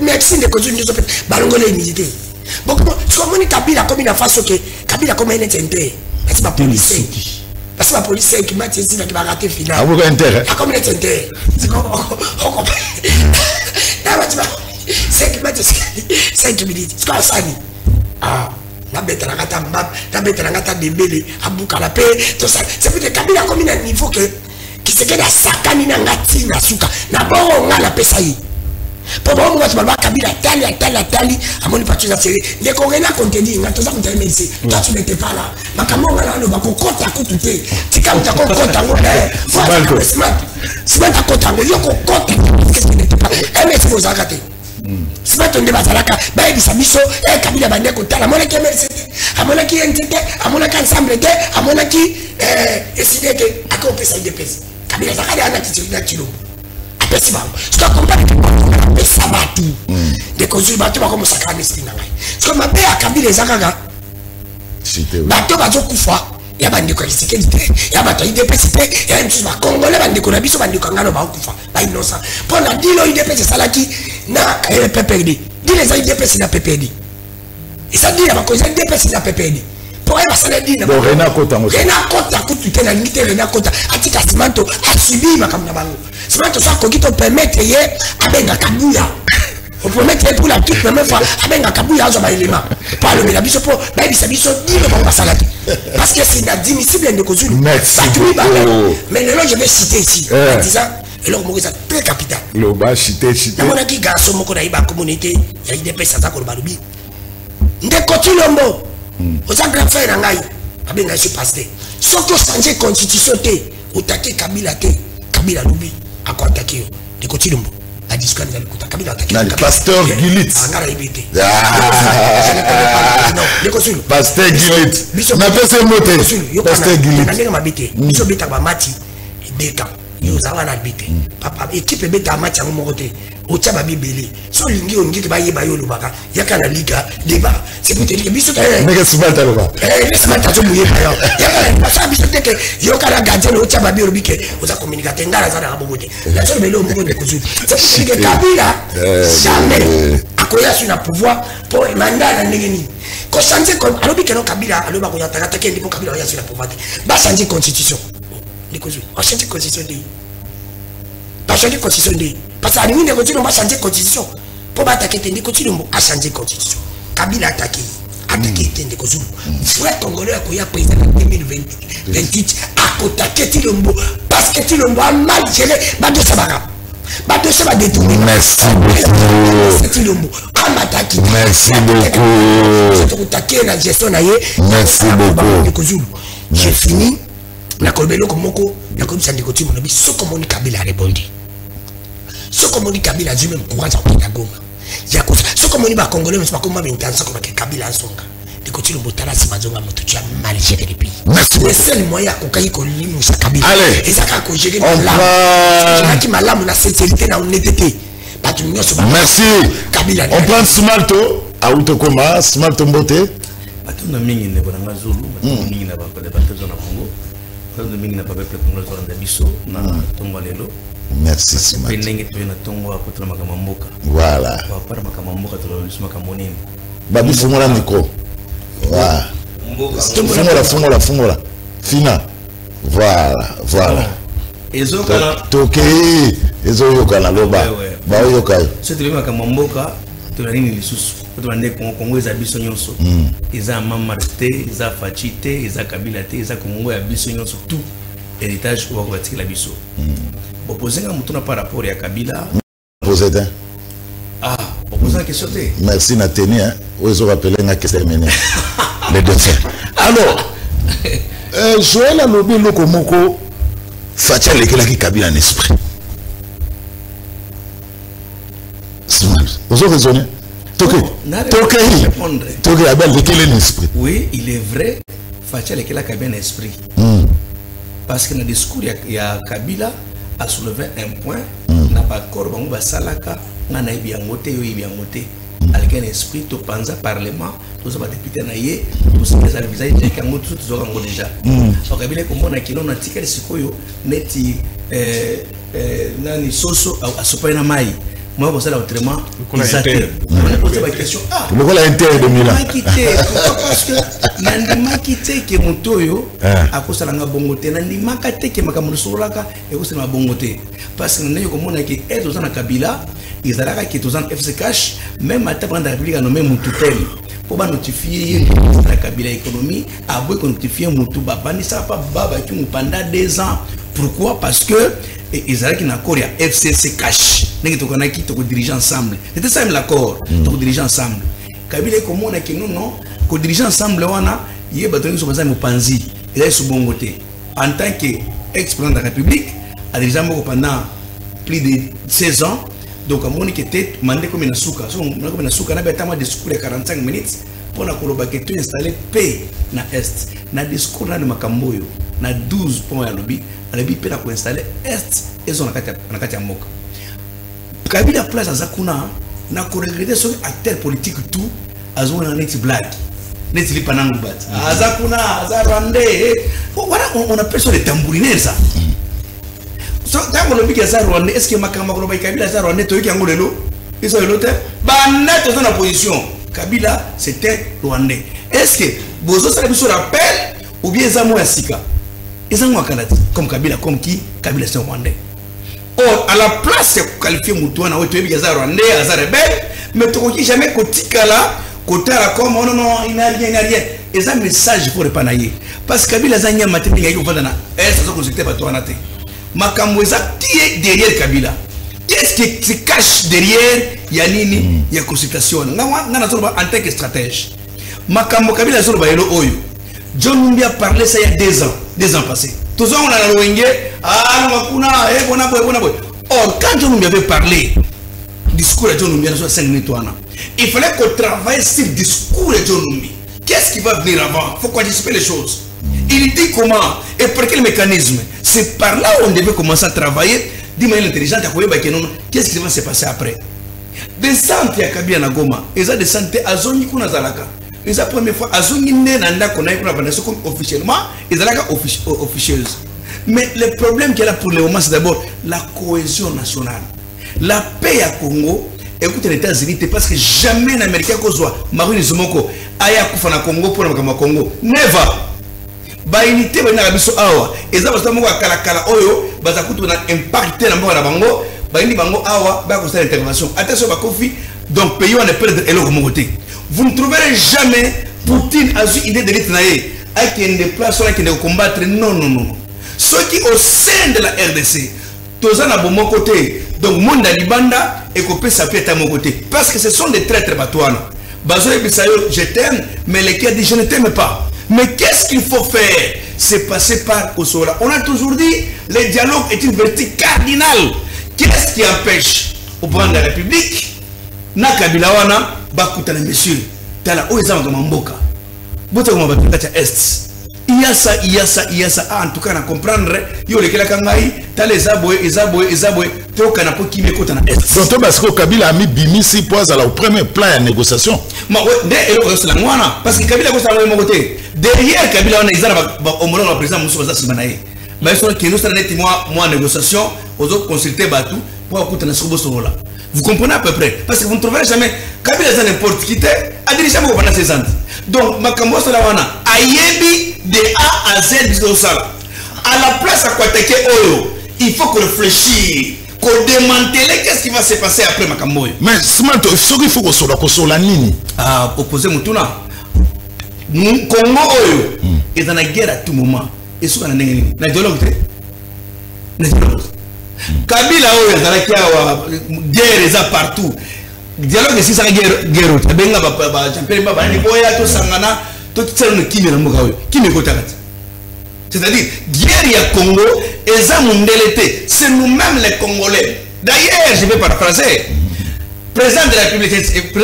merci de Kozulu nyoso balongoli immunité donc comment ni Kabila comme une façon que Kabila comme un intérêt parce que la police parce que la police qui m'a dit que va rater final ah vous intérêt comme un intérêt c'est comme c'est qui m'a dit 5 minutes c'est comme ça ah na beta na kata mbab na beta na kata dembele abuka la paix tout ça c'est peut-être Kabila comme un niveau que qui se queda sakani na ngati na suka na bon ngala pesa yi pour bon moi tu vas Kabila tali amoni patu za série les Congolais contenu ngato za mtele ici toi tu n'étais pas là makambo ngala no bako kota ko tuté tika mtako kota ngo c'est pas kota ngo yoko kota qu'est-ce qui n'était pas mais c'est vous arrêter c'est pas ton débat zalaka ba ebisa biso Kabila bande ko tala mona ki merci amona ki entité amona ki ensemble té amona ki décider que ako pesa de pesa Kabila zakali ana kitirina kilo apesi bango ce que comprendre apesa batu ndeko zulu batu bakomosaka nesti na ngai ce que mabe akabila ezakaka bato bazokufa ya bandeko ya Tshisekedi te ya bato ya IDPS te ya misusu bakongole bandeko na biso bandeko ngano bakufa ba innocent mpona dilo IDPS esalaki na kayele PPRD dilo eza IDPS na PPRD eza dilo bakoza IDPS na PPRD pour elle basala dilo Rena Kota kutu te na ngite Rena Kota atika Simanto asubi makambo na bango Simanto so akoki to permettre ye abenga kabuya on peut mettre pour la toute première fois avec un kabouya à un élément par le bénéfice pour dire parce que c'est inadmissible de cause mais maintenant je vais citer ici en disant et là on me très capital le bas cité on a dit garçon mon qu'on a eu ma communauté il y a eu des personnes ça qu'on va l'oublier de Cotilombo aux grand frère nangai avec un pasteur sauf que changer constitution té au taquet Kabila l'oubli à quoi attaquer de Cotilombo la discussion le pasteur Gilit pasteur Gilit n'a pas ce mot pasteur Gilit papa équipe beta match en moté au tchaba bibélé so lingi ongi ke baye bayo lubaka yakana liga débat c'est pour te dire biso mais c'est pas taloba c'est pas tazo muye bayo yakana ça biso te que yokana gardien au tchaba bibélé bike oza communicateur ngala za na bobote la seule belo mo de kuzu c'est pour te dire que Kabila jamais akoya sur le pouvoir pour mandat na ngeni ko changer kon alobi que no Kabila aloba ko yataka take ndipo Kabila ya sur le pouvoir ba changer constitution on change de constitution pas changer de constitution parce que nous ne pas changer de constitution pour attaquer des constitutions à changer de constitution Kabila attaqué des constitutions frère congolais a koya président en 2028 à attaquer Tilombo parce que Tilombo a mal géré Bado Sabara Bado Sabara détourné merci beaucoup merci beaucoup attaquer la gestion merci beaucoup j'ai fini na kolbelo komoko na komisa ndiko timu na biso komoni Kabila rebondi so komoni Kabila zime mkuanza kupita Goma ya kusa so komoni ba congolais msiba koma bintanza kwa Kabila ansonga ndiko timu botala simazonga moto tu mal gérer le pays merci le seul moyen kokai ko limu sa Kabila ezaka ko gérer malamu ki malamu na sincérité na honnêteté batu nyoso ba merci Kabila on prend Simanto Autokoma Simanto Mbote batu na mingi ne bona ngazulu batu mingi na ba ko de batu na Congo de mingi na peuple congolais na biso na tongo lelo merci Simanto pendenge to na tongo akotla makamamboka voilà ba para makamamboka to lo sima kamonini babi fungola micro voilà fungola fina voilà ezokana toke ezokana loba ba yokai c'est le makamamboka to la nini lisusu to ande Congo za biso nyonso eza Mamarte eza Fachite eza Kabila te eza Congo ya biso nyonso tout héritage wa kobatikela biso opozenga mutuna par rapport ya Kabila posé opposant question te merci na teni hein ozo rappeler nga que terminé les deux alors Joël alobi lokomoko fatia lekelaki Kabila en esprit ozo raisonner oui, il est vrai. Fatia Lekela Kabila un esprit. Parce que dans le discours, il y a Kabila a soulevé un point. N'a pas encore bango salaka, n'a na ibiangote yo ibiangote. Avec un esprit, tout panza parlement, tout ça va député naïe, tout ça les visage de kango tout ça kango déjà. Donc Kabila comme on a kilo na tika sikoyo neti nani soso a sopaina mai. Moi, je ça autrement. On a posé la question. Le rôle interne de Milan. Parce que Nandima quitté que Motoyo a cause de la bongote. Nandima quitté que Makamusolaka et cause de la bongote. Parce que nous avons comme on a qui est aux ans Kabila, ils ont qui est aux ans FC Cash, même à Taban de la République, nous même Moutoutel. Pour notifier la Kabila économie, à notifier Moutouba. Bani ça pas baba qui pendant 2 ans. Pourquoi? Parce que Israël qui n'a pas FCC cash. Nous avons dirigé ensemble. C'était ça l'accord. Nous avons dirigé ensemble. Kabila comme on a qui non, qu'on dirige ensemble, on a il y a battu sur le Panzi. Il est sous bon côté. En tant qu'ex-président de la République, a dirigé pendant plus de 16 ans. Donc à mon était mandé comme une souka. So comme une souka, on a besoin de discours de 45 minutes pour la colobaquer tout installer paix na est. Na discours na de Makamboyo. Na 12 points à lobby. À lobby paix na ko installer est et zone na kati ya moka. Kabila place azakuna na ko regretter sur acteur politique tout azona neti blague neti lipanangu bat azakuna azarwande voilà on appelle ça les tambourineurs ça so tango lo biki azarwande est-ce que makamba ko ba Kabila azarwande to yiki yango lelo iso elote ba net dans la position Kabila c'était rwandais est-ce que bozo ça biso rappel ou bien zamo ya sika ezango akalati comme Kabila comme qui Kabila c'est rwandais. Or, à la place, c'est qualifié Moutouana, où tu es bien rwandais, rebelle, mais tu n'as jamais kotikala, kotara comme non, non, il n'a rien, il n'a rien. Et ça, message, il faut le panayer. Parce que Kabila Zania Matin, il y a eu Vandana, et ça se consultait par toi, Nate. Makamouza, qui est derrière Kabila? Qu'est-ce qui se cache derrière Yanini, il y a consultation? En tant que stratège. Makamou Kabila Zorba Elo Oyo. John Numbi a parlé ça il y a 2 ans passés. Tous on a le wenge, ah, or, quand John Numbi avait parlé, discours de John Numbi, il fallait qu'on travaille sur le discours de John Numbi. Qu'est-ce qui va venir avant? Il faut qu'on anticipe les choses. Il dit comment et par quel mécanisme. C'est par là où on devait commencer à travailler. Dis-moi l'intelligence, qu'est-ce qui va se passer après? Des santé à Kabila Nagoma, ils ont des santé à Zoni Kunazalaka. C'est la première fois à Zonine Nanda qu'on a eu comme officiellement, ils ont officieuse. Mais le problème qu'il y a pour le moment, c'est d'abord la cohésion nationale. La paix à Congo, écoutez les États-Unis, parce que jamais un Américain qu'on soit, Marine Zomoko, Aya Koufana Congo pour le Congo. Never. Ba unité ba na biso awa eza ba samu ka kala oyo ba za kutu na impacter na mbo na bango ba indi bango awa ba ko sa intervention attention ba kofi donc pays on ne perdre eloko mon côté. Vous ne trouverez jamais Poutine a eu idée de l'Italie à qui ne déplace qui ne combattre non non non ceux qui au sein de la RDC tous en a bon mon côté donc monde à Libanda et copé ça peut être à mon côté parce que ce sont des traîtres batouanes Bazoé Bissayo je t'aime mais les qui a dit je ne t'aime pas. Mais qu'est-ce qu'il faut faire? C'est passer par Kosola. On a toujours dit le dialogue est une vertu cardinale. Qu'est-ce qui empêche au pouvoir de la République na Kabila wana bakutana messieurs tala o ezanga mamboka bote ko mabapika ta est il y a ça en tout cas na comprendre yo lekela kangai tala ezaboe to kana po kimeko ta na est donc parce que Kabila a mis bimisi poise au premier plan de négociation ma de elo ko la ngwana parce que Kabila ko sa mo côté derrière Kabila wana izana ba omolonga président Moussa Baza Simanaye ba so que nous ça net moi négociation aux autres consulter batu pour écouter na sobo sorola. Vous comprenez à peu près? Parce que vous ne trouverez jamais Kabila za n'importe qui te a dirigé mo pendant 16 ans. Donc makambo ça wana ayebi de A à Z bisco sala. À la place à quoi attaquer oyo, il faut qu'on réfléchisse, qu'on démantèle qu'est-ce qui va se passer après makambo. Mais Simanto, il faut qu'on soit nini. Ah, opposé mutuna. Congo oyo est dans la guerre à tout moment. Et ce qu'on a nini na dialogue te. Na dialogue. Kabila oyo dans la guerre est partout. Dialogue c'est ça guerre. Benga ba champion ba ni boya to sangana to tselo kimi na mboka oyo. Kimi ko takati. C'est-à-dire guerre ya Congo eza mundelete. C'est nous-mêmes les Congolais. D'ailleurs, je vais paraphraser. Président de la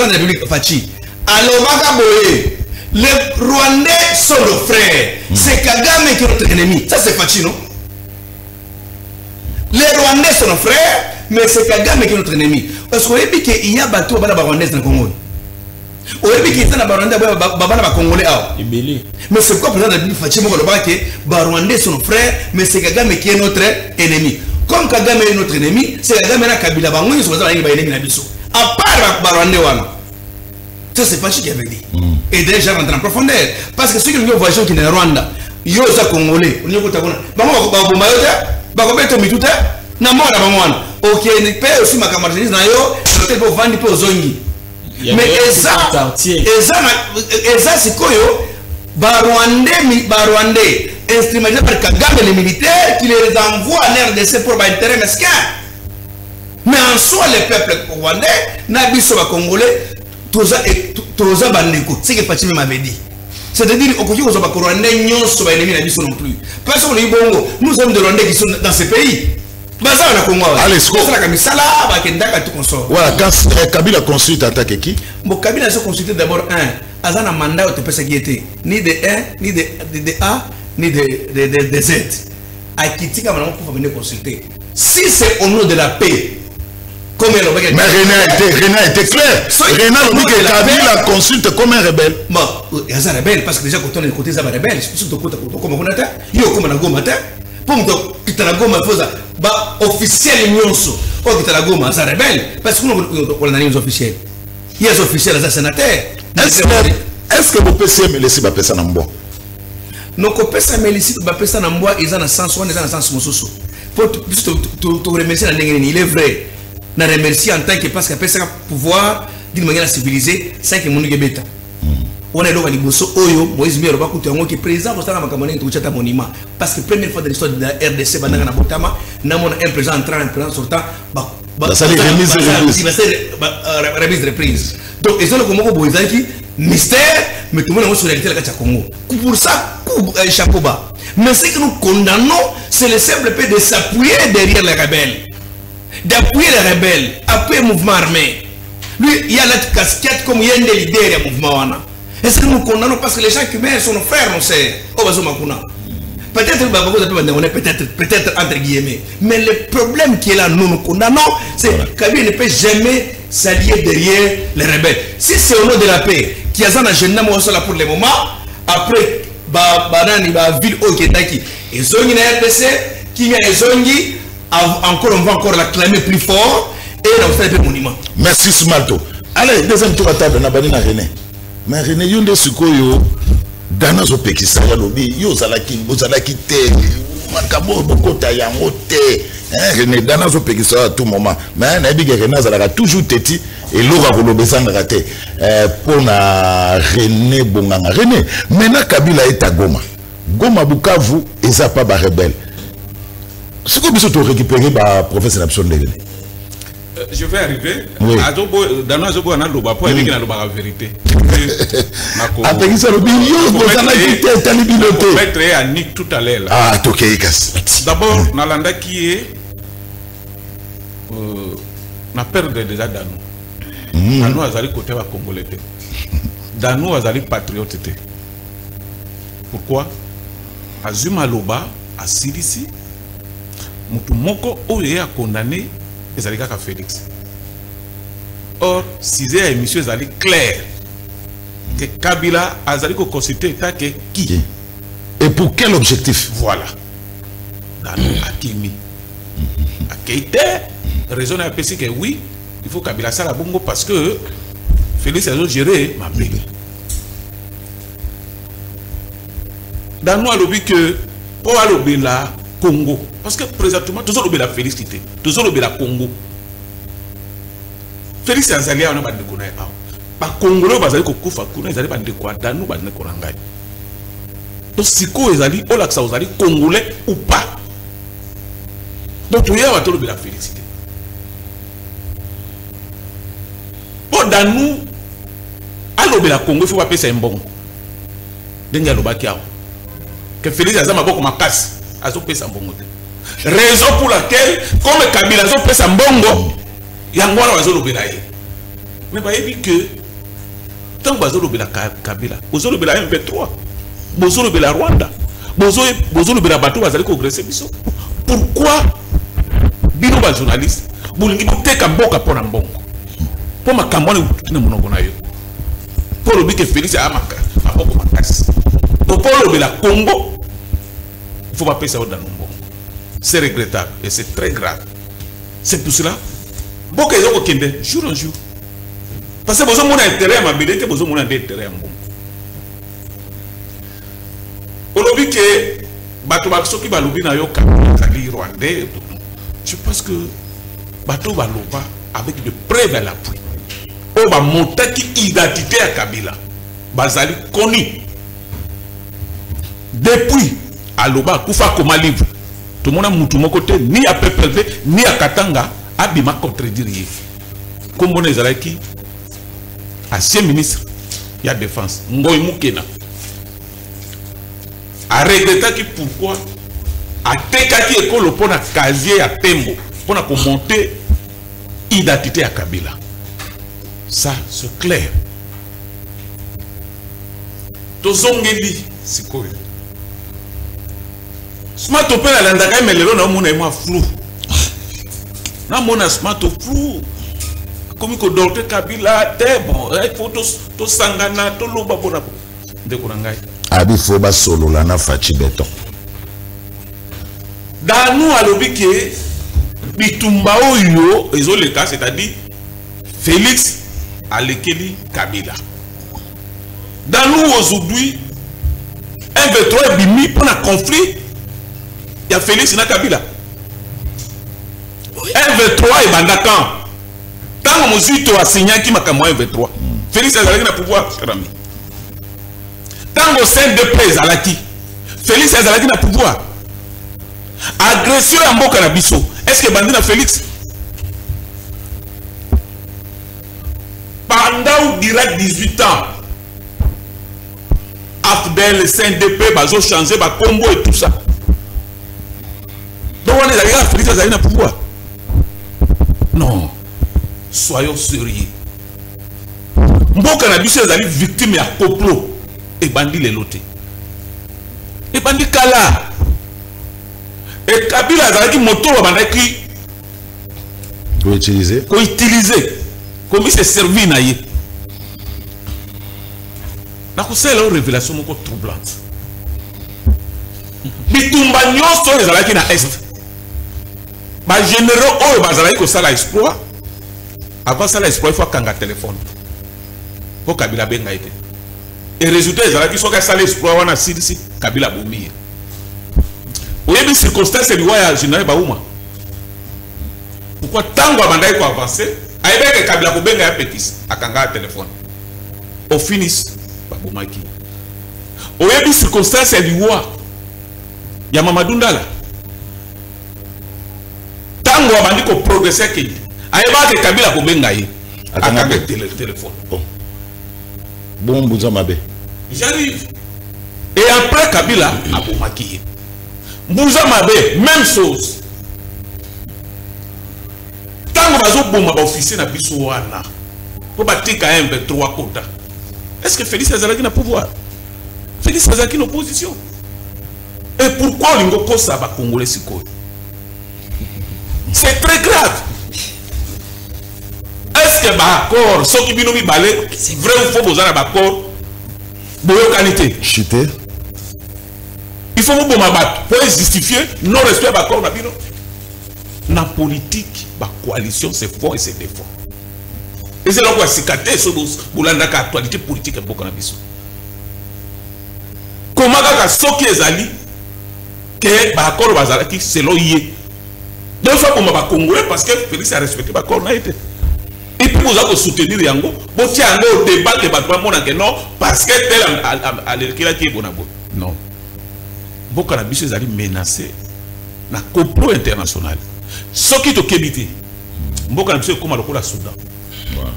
République Fachi. Alobaka boye. Les Rwandais sont nos frères. C'est Kagame qui est notre ennemi. Ça c'est Fachi, non? Les Rwandais sont nos frères, mais c'est Kagame qui est notre ennemi. Parce qu'on a dit qu'il y a bateau à la Rwandais dans le Congo. On a dit qu'il y a des Congolais. Mais c'est quoi le président de la République Fachi que les Rwandais sont nos frères, mais c'est Kagame qui est notre ennemi. Comme Kagame est notre ennemi, c'est Kagame qui Kabila Bango, ils sont ennemi. À part les Rwandais, ça c'est Fachi qui avait dit. Et déjà rentrer en profondeur. Parce que ceux qui ont voyagé qui sont au Rwanda, ils sont Congolais. Ils sont Congolais. Ok, ne peut aussi ma camarade na yo, peut pour vendre pour zongi. Mais eza c'est quoi yo? Rwandais, instrumentalisé par Kagame les militaires qui les envoient en RDC pour intérêt mesquin. Mais en soi les peuples rwandais, na biso ba congolais, toza bandeko, c'est que Fatima m'avait dit. C'est-à-dire au côté où les Rwandais n'ont pas ennemi na biso non plus. Parce que les Bongo, nous sommes des Rwandais qui sont dans ces pays. Allez, voilà, quand Kabila consulte attaque qui? Bon, Kabila a consulté d'abord un. Azana mandat de PSGT, ni de 1, ni de A, ni de Z. A Kitika, pour venir consulter. Si c'est au nom de la paix, Comme elle mais René a été clair. René a dit que Kabila consulte comme un rebelle. Bon, il y a un rebelle parce que déjà quand on est côté des rebelles, surtout quand on est là, il y a comme un gomme pour me quitter la gomme, officiel nyonso. Oh, quitter la gomme, c'est rebelle parce que on a des officiels. Il y a des officiels, des sénateurs. Est-ce que vous PCM laisser ma personne en bois? Non, quand PCM laisser ma personne en bois, ils ont un sens, ils ont un sens mososo. Pour te remercier, il est vrai. Je remercie en tant que parce que PCM pouvoir d'une manière civilisée, c'est que mon bêta. On est là, on est Oyo, Moïse Miro, qui est président pour ça, on monument. Parce que première fois de l'histoire de la RDC, on a un président entrant, un président sortant. Ça c'est remise de reprise. Donc, ils ont le Congo qui mystère, mais tout le monde a sur la réalité de Congo. Pour ça, chapeau bas. Mais ce que nous condamnons, c'est le simple fait de s'appuyer derrière les rebelles. D'appuyer les rebelles, appuyer le mouvement armé. Lui, il y a la casquette comme il y a des leaders du mouvement. Est-ce que nous condamnons parce que les gens qui meurent sont nos frères, nos sœurs? Peut-être entre guillemets. Mais le problème qui est là, nous condamnons, c'est qu'Abia ne peut jamais s'allier derrière les rebelles. Si c'est au nom de la paix, qui a un agenda pour le moment, après, la ville Oketaki, et Zongi na RDC, qui a Zongi, encore on va encore l'acclamer plus fort, et on va faire des monuments. Merci Smalto. Allez, deuxième tour à table, on a banni René. Mais René, il y a des sukoyo. Dans nos pays, ça y a lobby, yo zalaki te, makabo bokota yango te. René, dans nos pays, ça à tout moment. Mais nabi que René zalaka toujours teti et l'aura kolobé sans rater. Pour na René Bonganga. René, maintenant Kabila est à Goma. Goma Bukavu et ça pas ba rebelle. Ce que vous avez récupéré par professeur Abson de René. Je vais arriver. Oui. Dans nos zones, on a l'oba pour éviter la vérité. Après ça, le billet, vous en avez été talibiloté. Je vais être à Nick tout à l'heure. Ah, Tokéikas. D'abord, Nalanda qui est na perdre déjà Danou. Danou a zali côté va congolais. Danou a zali patriote. Pourquoi? Azuma Loba à Silisi, Mutumoko Oye a condamné les alliés à Félix. Or, si les émissions sont claires, que Kabila a consulté l'État qui? Et pour quel objectif? Voilà. Dans Akimi. Akeite, raison à PC que oui, il faut Kabila ça la bongo parce que Félix a géré ma paix. Dans nous, on a que pour aller la Congo, parce que présentement, tout le monde a félicité, tout le monde a Congo. Félix est allé à un bande de Kounaï. Par Congo, ils allaient Koufa Kounaï, ils allaient bande de quoi, dans nous, bande de Korangai. Donc, si ils allaient, on a que ça, ils allaient Congolais ou pas. Donc, tout le monde a félicité. Pour dans nous, à la Congo, il faut pas payer un bon. Dengue à l'Obakiao. Que Félix a beaucoup ma casse. Azo pesa mbongo te. Raison pour laquelle comme Kabila azo pesa mbongo yangwana wazo lobela ye. Mais ba yebi que tant bazo lobela Kabila, bazo lobela M23, bazo lobela Rwanda, bazo lobela bato bazali progresser biso. Pourquoi bino ba journaliste bolingi boteka mboka pona mbongo? Pour makamwana na monoko na yo. Pour lobi que Félix a maka, aboko makasi. Pour lobela Congo il ne faut pas payer ça au Danumbo. C'est regrettable et c'est très grave. C'est pour cela. Beaucoup de gens qui jour en jour. Parce que vous avez un intérêt à ma bébé, vous avez un intérêt à mon. On dit que Bato qui va lobby na yo Kali Rwandais. Je pense que Bato va lobby avec de preuves à l'appui. On va monter qui identité à Kabila. Bazali connu. Depuis Aloba Koufa Koma livre. Tout le monde a moutou mon côté, ni à PPLV, ni à Katanga, a bima contredire. Comme on est allé ancien ministre, il y a défense. Ngoy Moukena. A regretté qui pourquoi a tekaki école pour na casier à Tembo, pour na monter identité à Kabila. Ça, c'est clair. Tozongeli, c'est quoi? Smart open à l'andaka mais le nom est flou. Na mona smart flou. comme que docteur Kabila te bon il faut to sangana to loba bona ndeko na ngai abi fo ba solo la na fachi beton dans nous alobi ke bitumba oyo ezoleka c'est-à-dire Félix alekeli Kabila dans nous aujourd'hui M23 bimi pour un conflit il y a Félix na Kabila M23 et bandakan tant mozito a signé qui makamwa M23 Félix azalaki na pouvoir rami tant au sein de pays alaki Félix azalaki na pouvoir agression ya mboka na biso est-ce que bandi na Félix pendant direct 18 ans Afdel CNDP bazo changer ba combo et tout ça donc on est allé à Félix azalaki na pouvoir non soyons sérieux mboka na biso ezali victime ya koplo et bandi leloté et bandi kala et Kabila azalaki moto wa bandaki ko utiliser comme il s'est servi na ye na kusela révélation moko troublante bitumba nyonso ezalaki na est ba généraux oyo bazalaki kosala exploit avant ça l'exploit il faut kanga téléphone pour Kabila benga ete et résultat ezalaki soka sala exploit wana si Kabila bomi oyebi circonstance liwa ya général Bauma pourquoi tango abandaki ko avancer ayebeke Kabila ko benga ya Pétis akanga téléphone au finish babomaki oyebi circonstance liwa ya Mamadou Ndala tango abandi ko progresser ke ayebake Kabila ko benga ye akanga téléphone bon Mbouza Mabe j'arrive et après Kabila abomaki Mbouza Mabe même chose tango bazo bomba ba officier na biso wana ko batika M23 kota est-ce que Félix azalaki na pouvoir Félix azalaki na opposition et pourquoi lingo kosa ba congolais sikoyo c'est très grave est-ce que ba accord so ki bino mi balé c'est vrai ou faux bozana ba accord boyo qualité chuté il faut vous pour justifier non respect ba accord na bino na politique ba coalition c'est fort et c'est défaut et c'est là quoi sikate so bolanda ka actualité politique beaucoup na biso comment ka soki ezali que ba accord bazala ki selon yé donc faut qu'on va congolais parce que Félix a respecté ba accord na été et puis vous allez soutenir yango bo ti yango au débat que ba mona que non parce que tel à l'électeur qui est bonabo non beaucoup na biso ezali menacé na complot international soki to kebité mboka na biso comme lokola Soudan voilà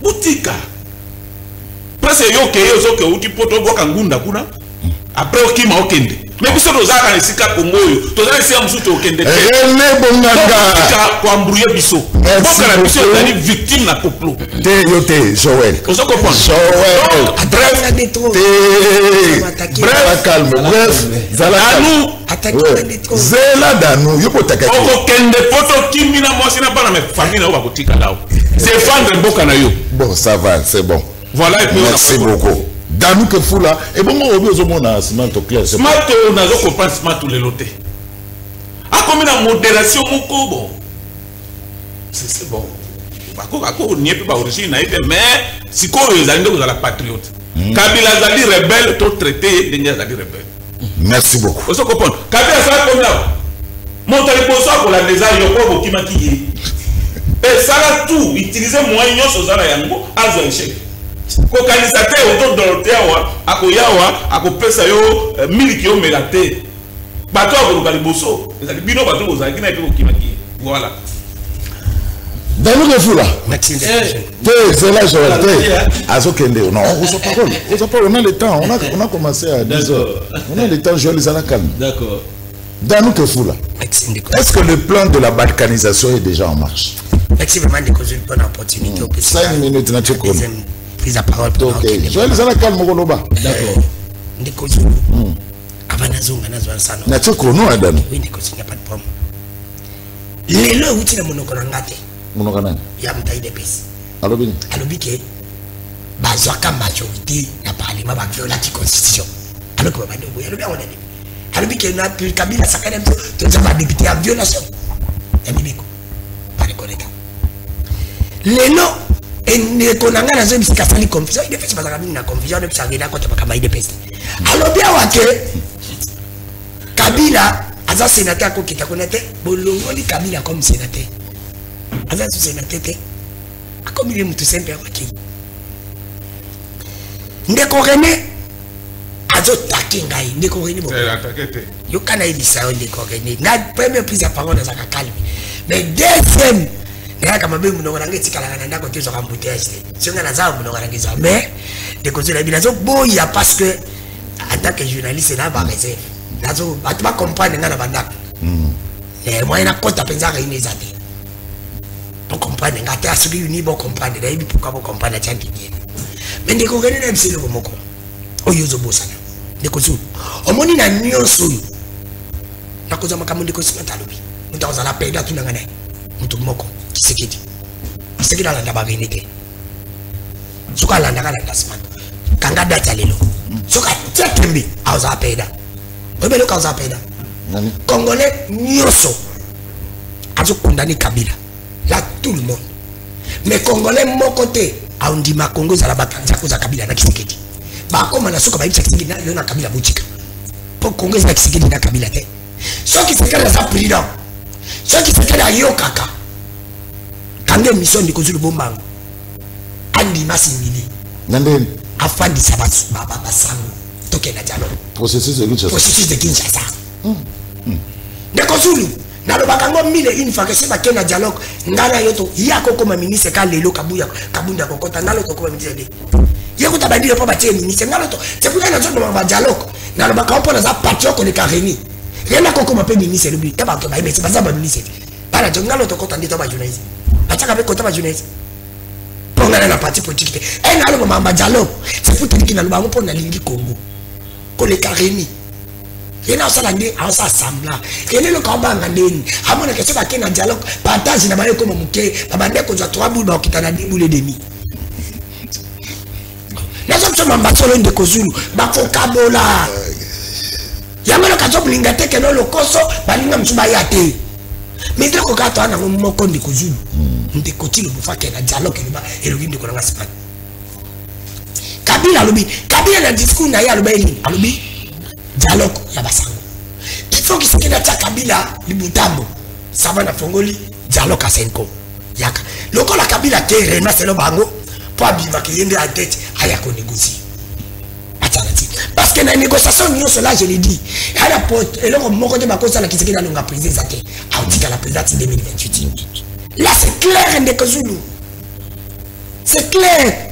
boutika presque yo ke yo ke uti poto boka ngunda kuna après okima okende mais biso tozaka na esika Congo yo tozaka esika mususu okende ne bonganga ko embrouiller biso boka na biso ezali victime na complot te yo te Joël ozo comprendre Joël bref calme bref zala nous zela danu yo potaka okende poto kimina mwasi na bana me famille na bakotika lao défendre mboka na yo bon ça va c'est bon voilà et puis merci beaucoup Danou que fou là et bon on veut au na smart clair smart on a zo comprendre smart tous les lotés a comme la modération moko bon c'est bon bako nie pe ba origine na ite mais siko ezali ndo la patriote Kabila zali rebelle to traité de zali rebelle merci beaucoup on se comprend Kabila ça comme là monter pour ça pour la désert yoko bokima ki et ça là tout utiliser moyen sur ça yango azo échec ko kanisate auto doroteawa akoyawa akopesa yo miliki yo melate bato akoluka liboso ezali bino bato bozalaki na epe kokimaki voilà Danou que fou là Maxime c'est là Joël azokende non on a le temps on a commencé à 10h on a le temps Joël les calme d'accord Danou que fou là est-ce que le plan de la balkanisation est déjà en marche merci vraiment de causer une bonne opportunité 5 minutes na tcheko prise à parole pour Joël les calme mokoloba d'accord ndeko zulu avant nazonga nazwa sana na tcheko non Adam oui ndeko il n'y a pas de problème lelo uti na monoko na ngate monoko na ya mta IDPS alobi ke bazwaka majorité na parlement ba viola la constitution alors que ba ndeko alobi on est alobi ke na Kabila sakana to za député a violation ya mibiko pas de connaître lelo ene konanga na zo bisika fali confusion IDPS bazaka na confusion de bisanga ko to kama IDPS alobi awake Kabila aza sénateur ko kita connaître bolongoli Kabila comme sénateur aza sénateur te comme il est tout simple waki ndeko René azo takinga ndeko René bon yo kana ibisa ndeko René na première prise de parole dans sa calme mais deuxième ya kama be munongo ngeti kala na ndako tezo kambutese singa na za munongo ngeza mais ndeko zela bilazo boya parce que en tant que journaliste na ba réserve nazo batuma comprendre ngana bandako moi na kota penza ka inezate pour comprendre ngata asuki uni bo comprendre na ibi pourquoi bo comprendre chanti bien mais ndeko René na biselo komoko oyo zo bosana ndeko zu omoni na nyonso na koza makamu ndeko simatalobi mutaza la peda tunanga na mutu moko kisekedi la ndaba reneke soka la ndaka la tasman kanga data lelo soka tekembi auza peda obelo kauza peda congolais nyoso azo condamner Kabila là tout le monde mais congolais mon côté a ondima Congo za la bakanza ko za Kabila na kisekedi ba koma na soka ba ibisa kisekedi na yo na Kabila butika pour Congo za kisekedi na Kabila te soki sekela za président soki sekela yo kaka kange mission de kozulu bombango andi masimili nande afandi sabasu baba basango toke na dialogue processus de Kinshasa de kozulu na lo bakango mile une fois que c'est ba kena dialogue ngana yoto yako koma ministre ka lelo kabunda kokota nalo to koma ministre de yako tabadile po ba tie ministre ngalo to c'est pour na zono ba dialogue na lo bakango na za patio de Kareni rien ko koma pe ministre lubi taba ko ba mais c'est pas ça ba ministre para ngalo to kota ndito ba journaliste ataka be kota ba journaliste pongana na parti politique et na lo mamba dialogue c'est pour te dire que na lo ba mo pona lingi Congo ko le Kareni yena osala nde aosa sambla kene le kambanga ndeni amona ke soba kena dialogue partage na bayo comme muke babande ko za 3 boules ba okita na 10 boules et demi na zo tsoma mbatsolo nde kozulu ba fokabola yamelo ka job linga te keno lokoso balinga msuba yate mais ndeko ko kato ana moko ndi kozulu nde kotilo bufa kena dialogue ni ba elogi ndeko na ngasipa Kabila lobi Kabila na discours na ya lobi alobi dialogue ya basango il faut que ce qui n'a pas Kabila libutambo ça va na fongoli dialogue à 5 ans yaka loko la Kabila te rena selo bango pour abima ki yende à tête aya ko négocier parce que la négociation nous cela je l'ai dit à la porte et loko moko de bakosa la kiseki na longa président zake autika la présidence 2028 là c'est clair ndeko Zulu c'est clair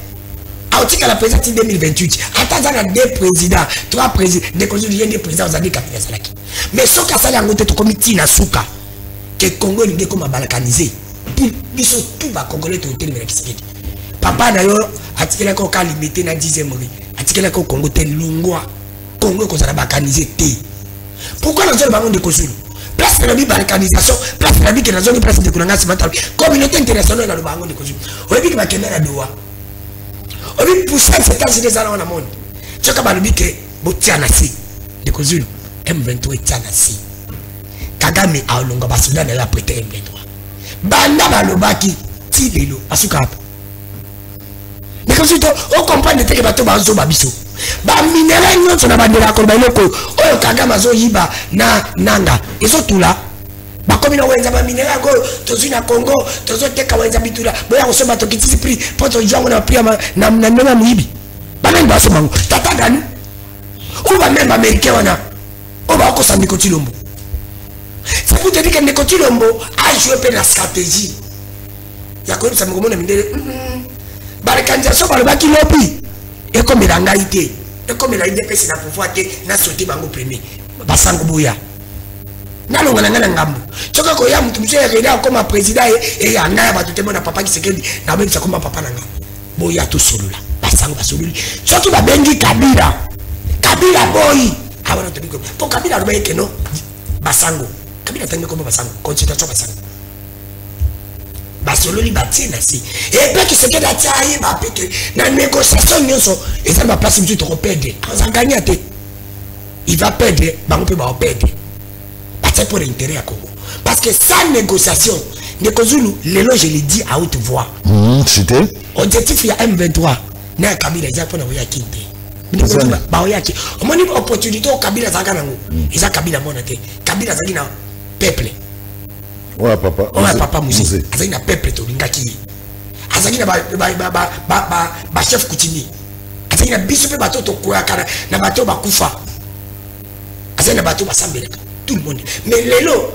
autika la présidence 2028 atazana 2 présidents 3 présidents des constitutions des présidents aux années Kabila salaki mais ce que ça la ngote to comité na suka que Congo ni comme balkanisé biso tout ba congolais to hôtel mais kisekedi papa na yo atikela ko ka limité na 10e mori atikela ko Congo te lungwa Congo ko za balkanisé te pourquoi na zone bango de kozulu place na bi balkanisation place na bi que na zone place de kunanga simatal communauté internationale na bango de kozulu oyebi ki ba kemera doa obi pousser ces États-Unis dans le monde ce que balubi ke botiana si de kozulu M23 tiana si Kagame a longa basuda na la prêter M23 banda balobaki ti lelo asuka hapo de kozulu o comprendre te ke bato bazo babiso ba minerai nyonso na bandela ko ba loko oyo Kagame azo yiba na nanga ezo tula bakomi na wenza ba minerai ko tozina Congo tozo teka wenza bitula boya ko soma to kitisi prix poto jongo na prix na nona muibi bana ba soma tata gani ou ba même américain wana o ba ko sandiko Chilombo c'est pour te dire que Ndeko Chilombo a joué pe la stratégie ya ko sa ngomona mindele barakanja so ba ki lopi e ko miranga ite e ko mira ide pesi na pouvoir te na sauter bango premier basango boya nalonga ngana ngambo choka ko ya mtu mzee reda kama president e ya ngaya batute mona papa kisekedi na bebisa kama papa nanga boya to solula basango basoluli choki ba bengi Kabila boy abana to biko po Kabila roba ekeno basango Kabila tangi koma basango konchita choka basango basolo li batie na si et puis que ce que la taille ba peke na négociation nyonso et ça va passer du trop perdre on a gagné il va perdre bango pe ba perdre parce pour l'intérêt à Congo parce que sans négociation Ndekozulu lelo je le dis à haute voix c'était objectif ya M23 na Kabila za pona oya kinte ba oya ki omoni opportunité au Kabila za kana ngo isa Kabila mona te Kabila za kina peuple ouais papa Moussé azali na peuple to lingaki azali na ba chef coutumier azali na biso pe bato to koya kana na bato bakufa azali na bato basambelaka tout le monde mais lelo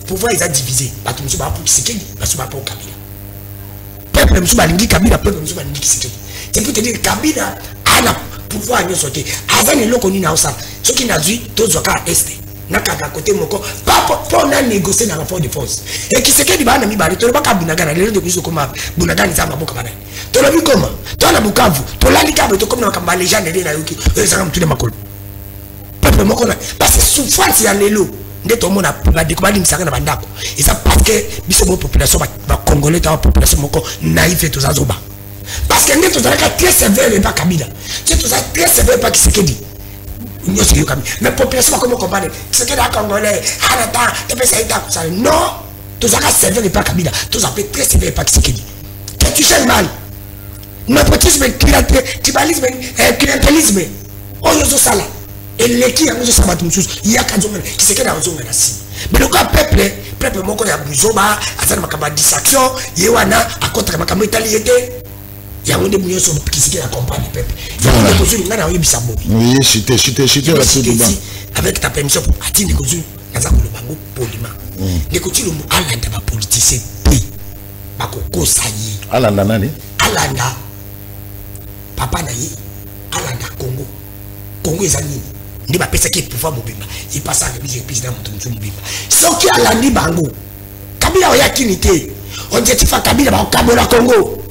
pouvoir ils a divisé bato musu ba pour Kisekedi baso ba pour Kabila peuple musu ba lingi Kabila peuple musu ba lingi Kisekedi c'est pour te dire Kabila ana pouvoir nyo sauter azali loko ni na osa soki na zui tozo ka este na kaka côté moko pas pour na négocier na rapport de force et Kisekedi ba na mi bari to ba ka bunagana lelo de biso koma bunagana za maboka bana to na bikoma to na Bukavu to la lika to comme na kamba les gens de na yoki ezanga mutu de makolo peuple moko na parce que souffrance ya lelo ndeto mona ba découvrir misaka na bandako et ça parce que biso bo population ba congolais ta population moko naïve to zazoba parce que ndeto zalaka très sévère et pas Kabila c'est tout ça très sévère pas Kisekedi nous c'est comme mais population comme comprendre Kisekedi a congolais arata et puis ça ita ça non tout ça sévère et pas Kabila tout ça peut très sévère et pas Kisekedi que tu cherches mal népotisme tribalisme clientélisme oyozo sala et l'équipe a ça battu chose il y a quand on qui c'est que dans zone nasi mais le peuple moko ya buzoba azana makamba distraction yewana à contre makamba italiété ya onde bunyo so qui c'est que accompagne peuple ya onde kozu ngana oyi bisabo oui chité avec ta permission pour atteindre kozu naza ko bango poliment de kotilo mu alanda ba politicien pe bako kosayi alanda nani alanda papa na yi alanda Congo ezali ndi ba pesa ki pouvoir mobimba il passe à le président mutu mobimba soki alandi bango Kabila oya kinité objectif à Kabila ba kabola Congo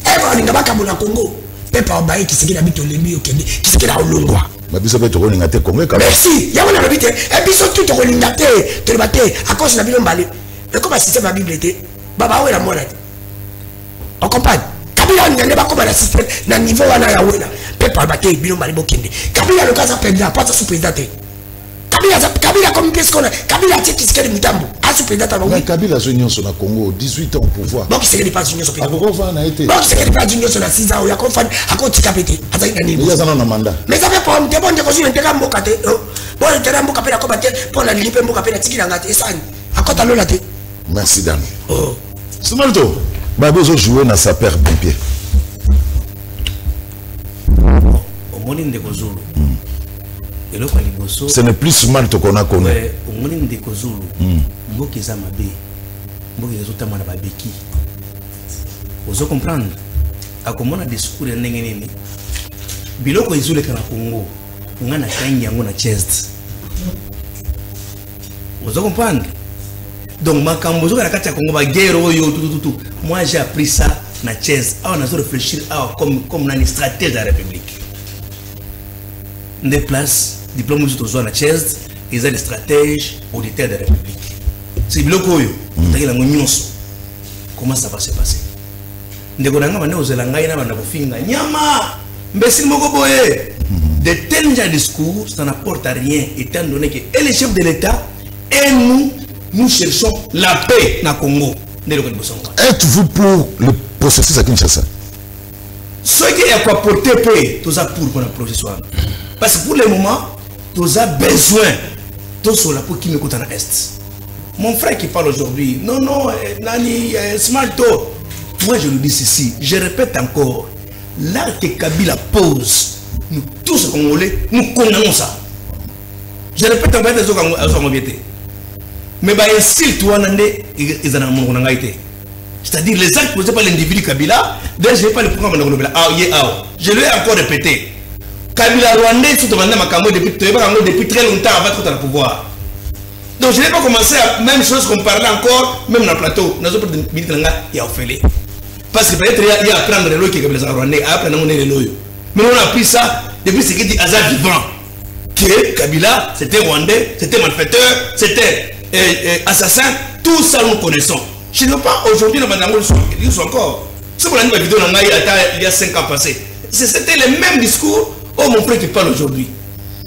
on ninga ba kabola Congo pepa obaye Kisekedi na bito lembi okende Kisekedi olongwa ba biso pe to kolinga te Congo ka merci ya wana bité et biso tout to kolinga te to baté à cause na bino mbale mais comme système la Bible était baba wela mona on comprend Kabila ngane ba comme la système na niveau wana ya wela pepa baté bino mbale bokende Kabila le cas président pas sous président Kabila comme qu'est-ce qu'on a Kabila c'est Kisekedi mutambo a sous président mais Kabila union sur la Congo 18 ans au pouvoir donc Kisekedi pas union sur président donc Kisekedi pas union sur la 6 ans ya ko fan akoti kapete azali na nini ya na mandat mais ça fait pour me demander ko sur nteka mboka te bon nteka mboka pe na ko bate pour la lipe mboka pe na tikila ngate esani akota lola te merci Dan Smalto babozo jouer na sa paire de pied au moni ndeko Zulu ce n'est plus Smalto qu'on a connu. On moni ndeko Zulu mboki za mabe mboki za zotama na babeki ozo comprendre akomona discours ya ndenge nini biloko ezuleka na Congo ngana kangi yango na chest ozo comprendre donc makambo zo na kati ya Congo ba guerre oyo tout moi j'ai appris ça na chest on a réfléchir comme nani stratège de la République des places diplôme de Tozo na chest ils ont des stratèges auditeurs de la République c'est biloko oyo taki la nyonso comment ça va se passer ndeko nanga bande ozelanga ina banda kofinga nyama mbesi moko boye de tels discours ça n'apporte à rien étant donné que et les chefs de l'État et nous cherchons la paix na Congo ndeko bosonga êtes-vous pour le processus à Kinshasa ce qui est à porter paix tout ça pour qu'on processus parce que pour le moment tous a besoin tout cela pour qui me coûte en est. Mon frère qui parle aujourd'hui, non, Nani, Smalto, moi je lui dis ceci, je répète encore, là que Kabila pose, nous tous Congolais, nous condamnons ça. Je répète encore des autres mais si toi, ils en ont été. C'est-à-dire les actes posés par l'individu Kabila, déjà je n'ai pas le programme de Kabila. Je lui ai encore répété. Kabila Rwandais tout depuis très longtemps avant d'être au pouvoir. Donc je n'ai pas commencé à même chose qu'on parlait encore, même dans le plateau. Il y a offert. Parce que peut-être il y a à apprendre le qui est Kabila Rwandais, à apprendre le loyo. Mais on a appris ça depuis ce qui dit hasard vivant. Que Kabila, c'était Rwandais, c'était malfaiteur, c'était assassin, tout ça nous connaissons. Je ne veux pas aujourd'hui, ils sont encore. Ce qu'on a dit dans la vidéo, il y a 5 ans passés. C'était le même discours. Oh, mon frère qui parle aujourd'hui.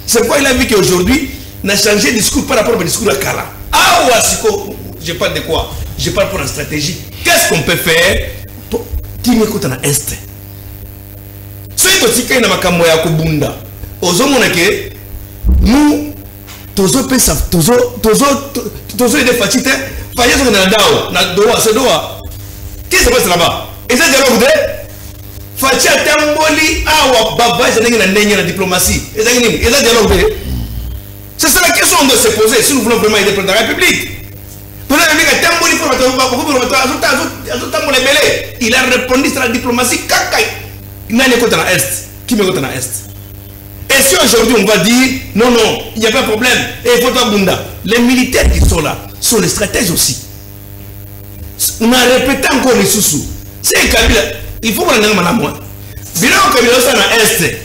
C'est pourquoi il a vu qu'aujourd'hui, on a changé de discours par rapport au discours à Kala. Ah, Ouassiko, je parle de quoi? Je parle pour la stratégie. Qu'est-ce qu'on peut faire pour qui m'écoute en Est? Ce qui est aussi qu'il y a un peu de Kubunda. Nous, tozo des fatites, qu'est-ce qui se passe là-bas? Et ça, dialogue de Fatia Tamboli, Awa, Baba, la diplomatie. Et ça, dialogue de. C'est ça la question qu'on doit se poser si nous voulons vraiment aider la République. Il a répondu sur la diplomatie. Il n'a pas dans l'Est. Qui me dans l'Est? Et si aujourd'hui on va dire non, non, il n'y a pas de problème, et il faut pas Bunda. Les militaires qui sont là sont les stratèges aussi. On a répété encore les sous-sous. C'est Kabila, il faut qu'on ait un malade. Bilan Kabila, ça dans l'Est.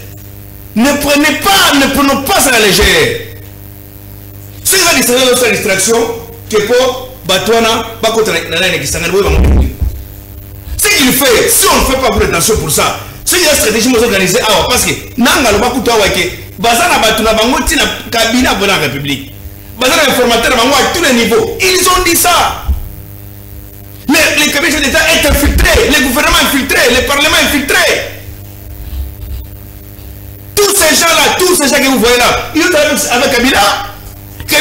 Ne prenons pas ça à la légère. Si vous avez une distraction, que pour Batouana, ce qu'il fait, si on ne fait pas pour attention pour ça, si il y a une stratégie organisée, parce que Nanga le Bakuta Wake, Bazana Batuna Bango Tina Kabila pour la République, Bazana informateur Bango à tous les niveaux, ils ont dit ça. Les cabinets d'État est infiltrés, les gouvernements infiltrés, les parlements infiltrés. Tous ces gens-là que vous voyez là, ils ont travaillé avec Kabila. Les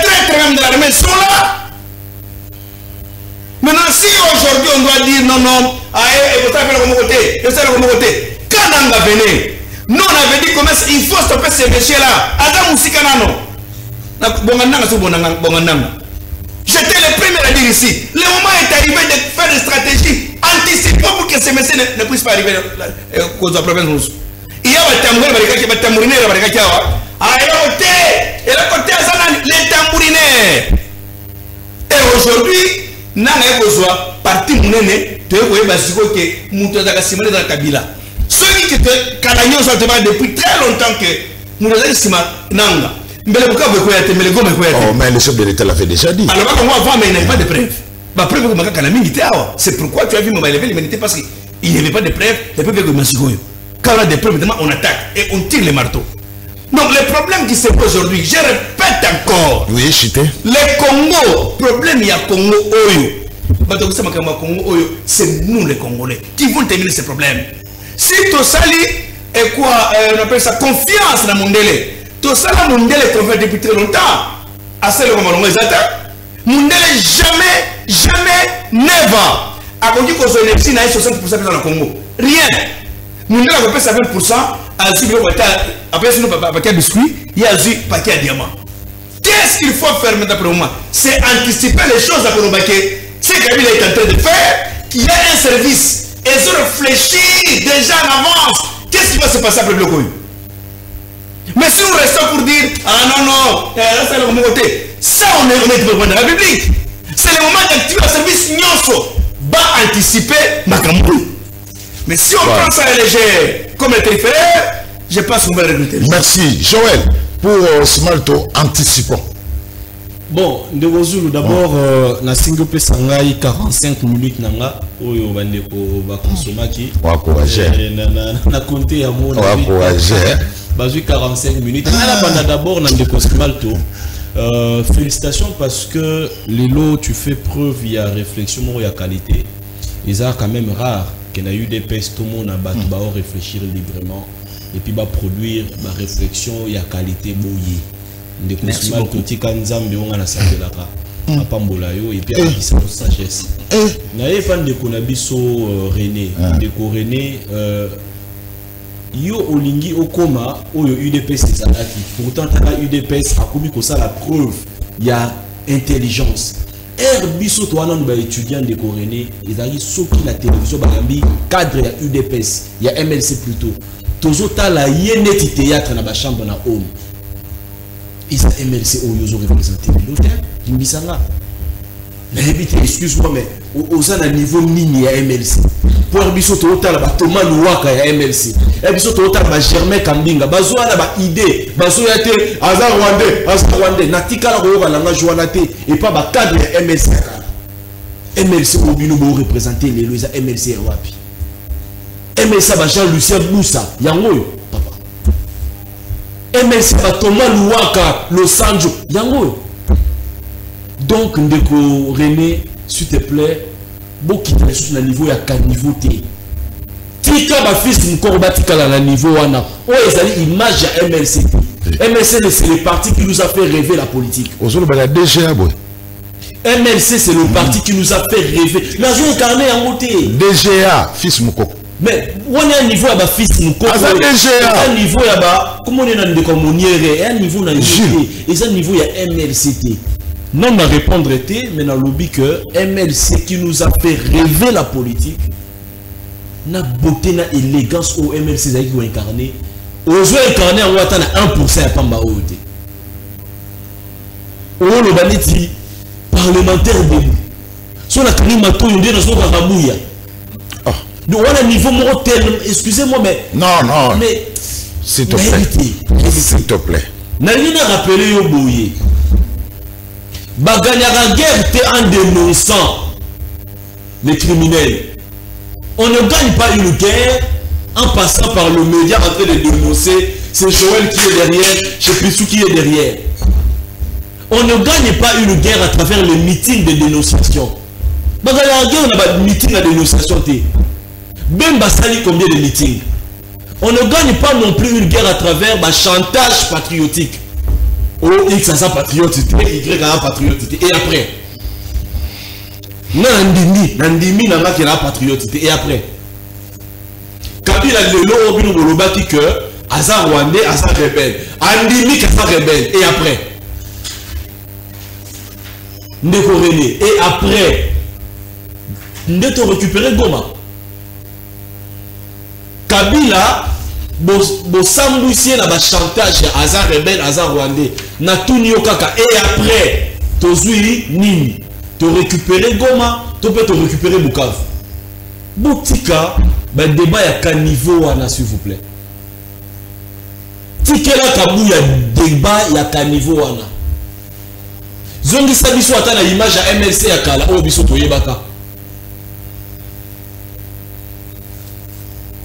traîtres même de l'armée sont là. Maintenant, si aujourd'hui on doit dire non, non, quand on a venu, nous on avait dit comment il faut stopper ces messieurs-là. J'étais le premier à dire ici. Le moment est arrivé de faire des stratégies anticipant pour que ces messieurs ne puissent pas arriver aux provinces. Il y a des tambourineurs, les tambourineurs. Et aujourd'hui, nous avons besoin parti mounene de que nous avons dans la Kabila. Ceux qui étaient depuis très longtemps que nous avons mais le chef de l'État l'a fait déjà dit. Alors, mais il n'y avait pas de preuves. C'est pourquoi tu as vu l'humanité parce qu'il n'y avait pas de preuves. Les preuves que Massigoyo. Quand on a des preuves, on attaque et on tire les marteaux. Donc, le problème qui se pose aujourd'hui, je répète encore. Oui, chité. Les Congo, problème, il y a Congo Oyo. C'est nous les Congolais qui vont terminer ces problèmes. Si Tosali est quoi, on appelle ça confiance dans Mundele. Tosali Mundele est confiant depuis très longtemps. À celle où on va Mundele jamais, never. A dit qu'on a 60% dans le Congo. Rien. Nous avons fait 20%, après nous paquet de biscuits, il y a un paquet de diamants. Qu'est-ce qu'il faut faire maintenant pour le moment? C'est anticiper les choses à Konobaké. Ce que Kabila est en train de faire, qu'il y a un service. Et se réfléchir déjà en avance. Qu'est-ce qui va se passer après le bloc? Mais si nous restons pour dire, ah non, c'est le moment côté, ça on est devant la République. C'est le moment d'activer le service Nyonso. Va anticiper Makamboui. Mais si on prend ça à légère, comme le téléphérique, je pense qu'on va regretter. Merci. Joël, pour Smalto, anticipons. Bon, d'abord, na single pe sangai 45 minutes nanga oyo bandeko ba consomaki. Wa courage. Na compter à mon wa courage. Bazu 45 minutes. Ala banda d'abord na ndeko Smalto. Félicitations parce que les lots tu fais preuve il y a réflexion il y a qualité. Et ça quand même rare qu'il y a eu des pestes tout le monde a réfléchir librement et puis va produire ma réflexion il y a qualité bouillée. Des consommateurs qui kanzambe on a la salle de la ra pambola yo et puis avec sa sagesse. Na fan de konabiso René de René yo olingi okoma oyo UDPS ezalaki pourtant ta UDPS akomi ko ça la preuve il y a intelligence biso to wana ba étudiant de René ezali soki la télévision bagambi cadre ya UDPS il y a MLC plutôt tozota la yeneti théâtre na ba chambre na home ils MLC oyo zo représenter l'hôtel Kimbisanga mais excuse-moi mais aux à niveau mini à MLC. Pour biso total ba Thomas Louaka ya MLC. Et biso total ba Germain Kambinga. Bazo na ba idée. Bazo ya te Azar Rwandais. Natika la ko la joana te et pas ba cadre ya MLC. MLC au bino bo représenter les lois MLC wapi. MLC ba Jean-Lucien Boussa. Yango papa. MLC ba Thomas Louaka Los Angeles. Yango. Donc ndeko René s'il te plaît. Beaucoup de choses à niveau, il y a qu'un niveau T. Tika ba fils Mkorba tika la niveau wana. Oh, ils image à MLC. MLC c'est le parti qui nous a fait rêver la politique. DGA boy. MLC c'est le parti qui nous a fait rêver. Mais j'ai incarné en côté. DGA fils Moko. Mais on a un niveau à ba fils Moko. DGA. Un niveau à ba comment on est dans des communières. Un niveau dans et ça niveau il y a MLCT. Non, à répondre était, mais dans le lobby que MLC qui nous a fait rêver la politique, n'a beauté, n'a élégance au MLC qui ont incarné. Aux gens incarnés en Ouattana 1% à Pamba Ote. Au le baniti parlementaire debout. Sur la climato, il y a des Ramouya. Donc on a un niveau mortel, excusez-moi, mais. Non. Mais. S'il te plaît. S'il te plaît. N'a rien à rappeler au Boye. Baganyara guerre en dénonçant les criminels. On ne gagne pas une guerre en passant par le média en train de dénoncer. C'est Joël qui est derrière, c'est Pissou qui est derrière. On ne gagne pas une guerre à travers les meetings de dénonciation. Baganyara guerre, on a pas de meeting à dénonciation. Bemba sali combien de meetings? On ne gagne pas non plus une guerre à travers le chantage patriotique. O X à sa patriotique, Y à sa patriotique. Et après, Nandimi n'a pas la patriotique. Et après, Kabila Lelo Obino Bolobaki que Azar Rwandais, Azar rebelle. Andimi Kasa rebelle. Et après, Ndeko René. Et après, Ndeto récupérer Goma. Kabila Bosamboussier na ba chantage à Azar rebelle, Azar Rwandais. Na tout kaka. Et après, Tozui Nini. Te récupérer Goma, tu peux te récupérer Bukavu. Boutika, ben débat ya ka niveau wana s'il vous plaît. Tikela kabou ya débat ya ka niveau wana. Zongi sabiso ata na image ya MLC ya kala o biso toyebaka.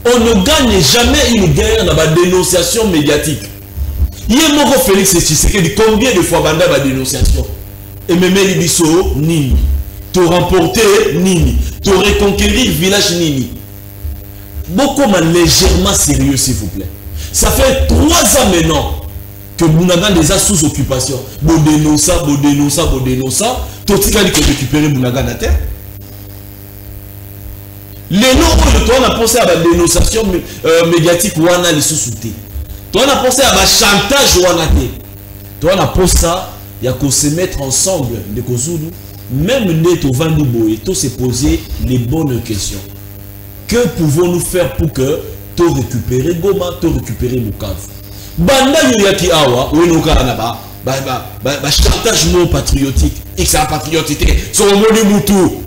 On ne gagne jamais une guerre dans la dénonciation médiatique. Yemoko Félix Tshisekedi combien de fois banda ba dénonciation? Et même Libiso Nini. Te remporter Nini. Te reconquérir village Nini. Beaucoup mais légèrement sérieux s'il vous plaît. Ça fait 3 ans maintenant que Bounagan les a sous occupation. Bo dénonça. Totika dit que récupérer Bounagan à terre. Les noms on a pensé à la dénonciation médiatique wana les sous-soutés. On a pensé à la chantage wana te. On a pensé ça, il y a qu'à se mettre ensemble de Kozulu, même net au Vandubo et tout se poser les bonnes questions. Que pouvons-nous faire pour que tu récupères Goma, tu récupères Bukavu? Banda yoyaki awa, ou enoka anaba, ba chantage non patriotique, X a patriotique, son moni Moutou.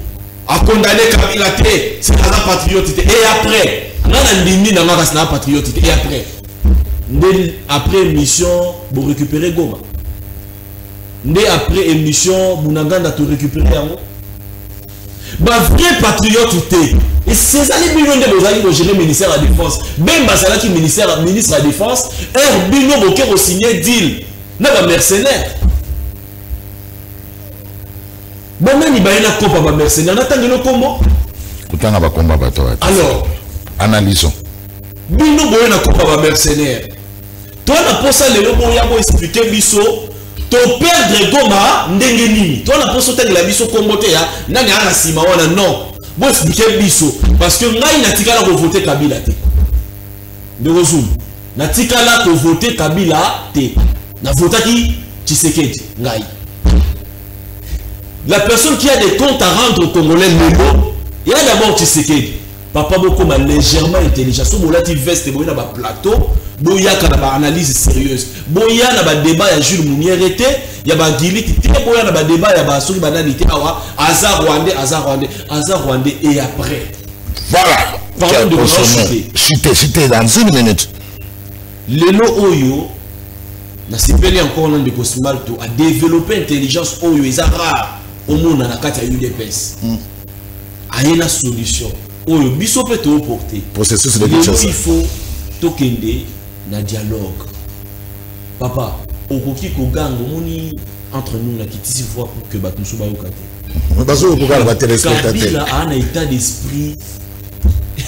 A condamné Kabila, c'est la patriotique. Et après, on a dit dans la patriotique. Et après émission, vous récupérez Goma. Après émission, vous n'avez pas récupéré Yango. Bah vrai patriote. Et c'est ça les millions de dollars pour gérer le ministère de la Défense. Ben Basala qui ministre de la Défense, Herbino Boker au signé deal. N'a pas mercenaire. Bon, même il y a un combat mercenaire. On attend le combat. Alors, analysons. Bino boye na combat mercenaire. Toi na posa le lobo ya bo expliquer biso. To perdre Goma ndenge nini. Toi na posa tanga la biso kombote ya nani ana sima wana non. Bo expliquer biso parce que ngai na tikala ko voter Kabila te. De Rozum. Na tikala ko voter Kabila te. Na votaki Tshisekedi ngai. La personne qui a des comptes à rendre aux Congolais, il y a d'abord Tshisekedi. Papa beaucoup légèrement intelligent. Si vous avez veste et vous avez un plateau, boya kana ba analyse sérieuse boya na ba débat ya Jules Mouniérete ya ba Giliti te boya na ba débat ya ba soki bananité awa azar rwandais et après voilà parlons de chuter dans une minute lelo oyo na sepeli encore nan de Cosmalto a développé intelligence oyo eza rare au monde na kati ya UDPS ayena solution oyo biso pe to porter processus de il faut tokende na dialogue papa okoki kogango moni entre nous na kitisi voix pour que bato soba yokate bazo kokala ba téléspectateur Kabila a un état d'esprit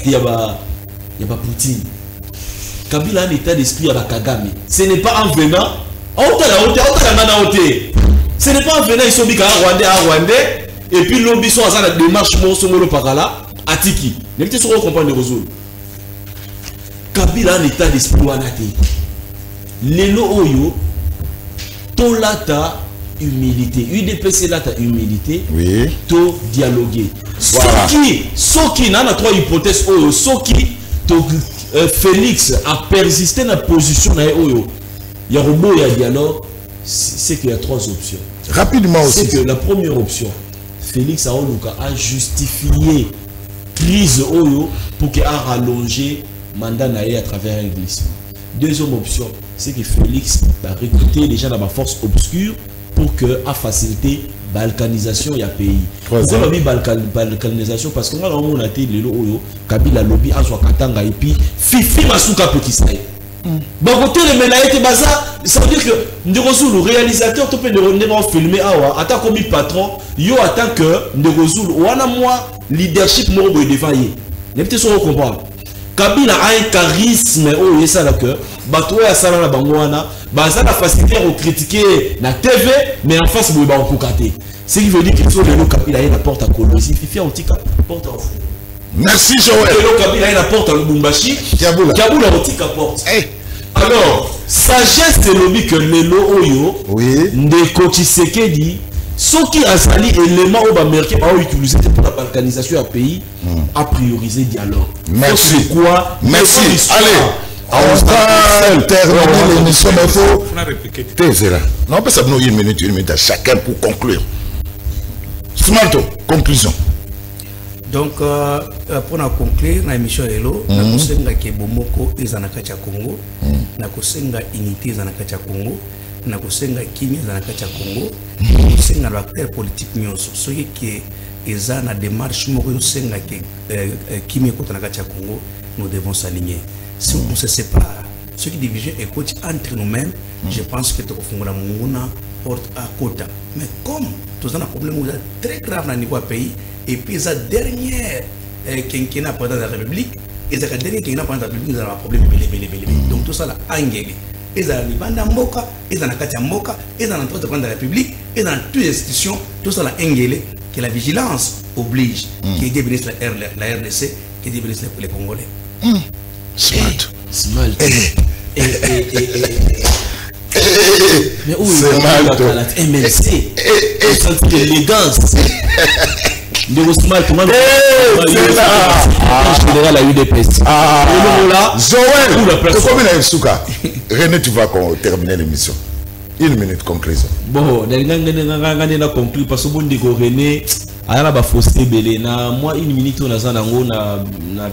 il y a ba Poutine Kabila a un état d'esprit ya ba Kagame ce n'est pas en venant ce n'est pas en venant iso bika Rwandais et puis l'obi so azana démarche mo songolo pakala atiki n'était sur comprendre Rosol Kabila a un état d'esprit wanate lelo oyo to lata humilité UDPC lata humilité oui to dialoguer voilà. Soki na trois hypothèses oyo soki to Félix a persisté dans la position na oyo ya robot ya dialogue c'est qu'il y a trois options rapidement aussi c'est que la première option Félix Aoluka a justifié crise oyo pour qu'il a rallongé mandat naé à travers un glissement. Deuxième option, c'est que Félix va recruter les gens dans ma force obscure pour que a faciliter balkanisation ya pays. Pourquoi on dit balkanisation parce que moi on a été le oyo Kabila lobby en soit katanga et puis Fifi Masuka Pekisai. Bon côté le menaïté baza ça veut dire que Ndegozulu le réalisateur to peut de filmer awa atta comme patron yo attend que Ndegozulu wana moi leadership mo boy devant yé. Ne peut se comprendre. Kabila a un charisme oh ça là que bato ya sala na bango wana baza la facilité à critiquer na TV mais en face boy ba okukate. Ce qui veut dire qu'il faut le Kabila la porte à Kolosi Fifi Otika porte en fou. Merci Joël. Le Kabila la porte à Lubumbashi Kabula Otika porte. Alors, sagesse de lobby que Lelo Oyo, oui, Ndeko Tshisekedi, ceux qui a sali élément au Américain a utilisé pour la balkanisation du pays, a priorisé dialogue. Merci. C'est quoi? Merci. Allez, on va terminer l'émission, mais il faut. Non, on peut s'abonner une minute à chacun pour conclure. Smalto, conclusion. Donc, pour conclure l'émission Hello, nous avons que Bomoko est en Akacha Congo, nous avons unité en Akacha Congo, nous avons Kimi en Akacha Congo, nous avons l'acteur politique ceux qui est en démarche, nous avons Kimi en Akacha Congo, nous devons s'aligner. Si on se sépare, ceux qui divisent écoutent entre nous-mêmes, je pense que nous avons la porte à côté. Mais comme nous avons un problème très grave dans le niveau du pays, et puis la dernière quinquennat pendant la République, et la dernière quinquennat pendant la République, nous avons un problème. Donc tout ça là, engagé. Et dans les bandes Mboka, et dans la Katia Mboka, et dans l'entrée de la République, et dans toutes les institutions, tout ça là, engagé, que la vigilance oblige, qui est débilisé la RDC, qui est débilisé pour les Congolais. Smart. Mais où est la MLC? C'est l'élégance. De Osmal, comment général à UDPS. Joël, René, tu vas terminer l'émission. Une minute conclusion. Bon, on a conclu parce que René a ba fausseté belé na moi une minute on a ça na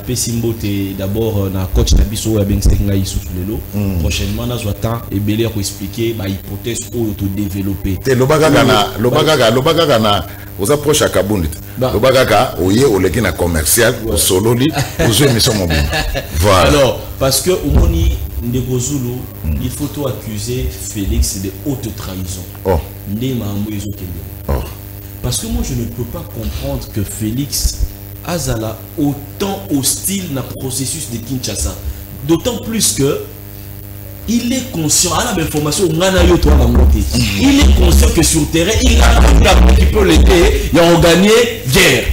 Pesimbote d'abord na coach na biso ya Bensenga isu lelo prochainement na soit temps et belé pour expliquer ba hypothèse ou to développer. Te lobaga na aux approches à Kabundi. Lobaga oye oleki na commercial au solo li aux émissions mobile. Voilà. Alors parce que au moni Ndegozulu il faut tout accuser Félix de haute trahison. Oh. Oh. Parce que moi je ne peux pas comprendre que Félix Azala autant hostile dans le processus de Kinshasa. D'autant plus que il est conscient, à l'information, il est conscient que sur le terrain, il a un gars qui peut l'aider, il a gagné guerre.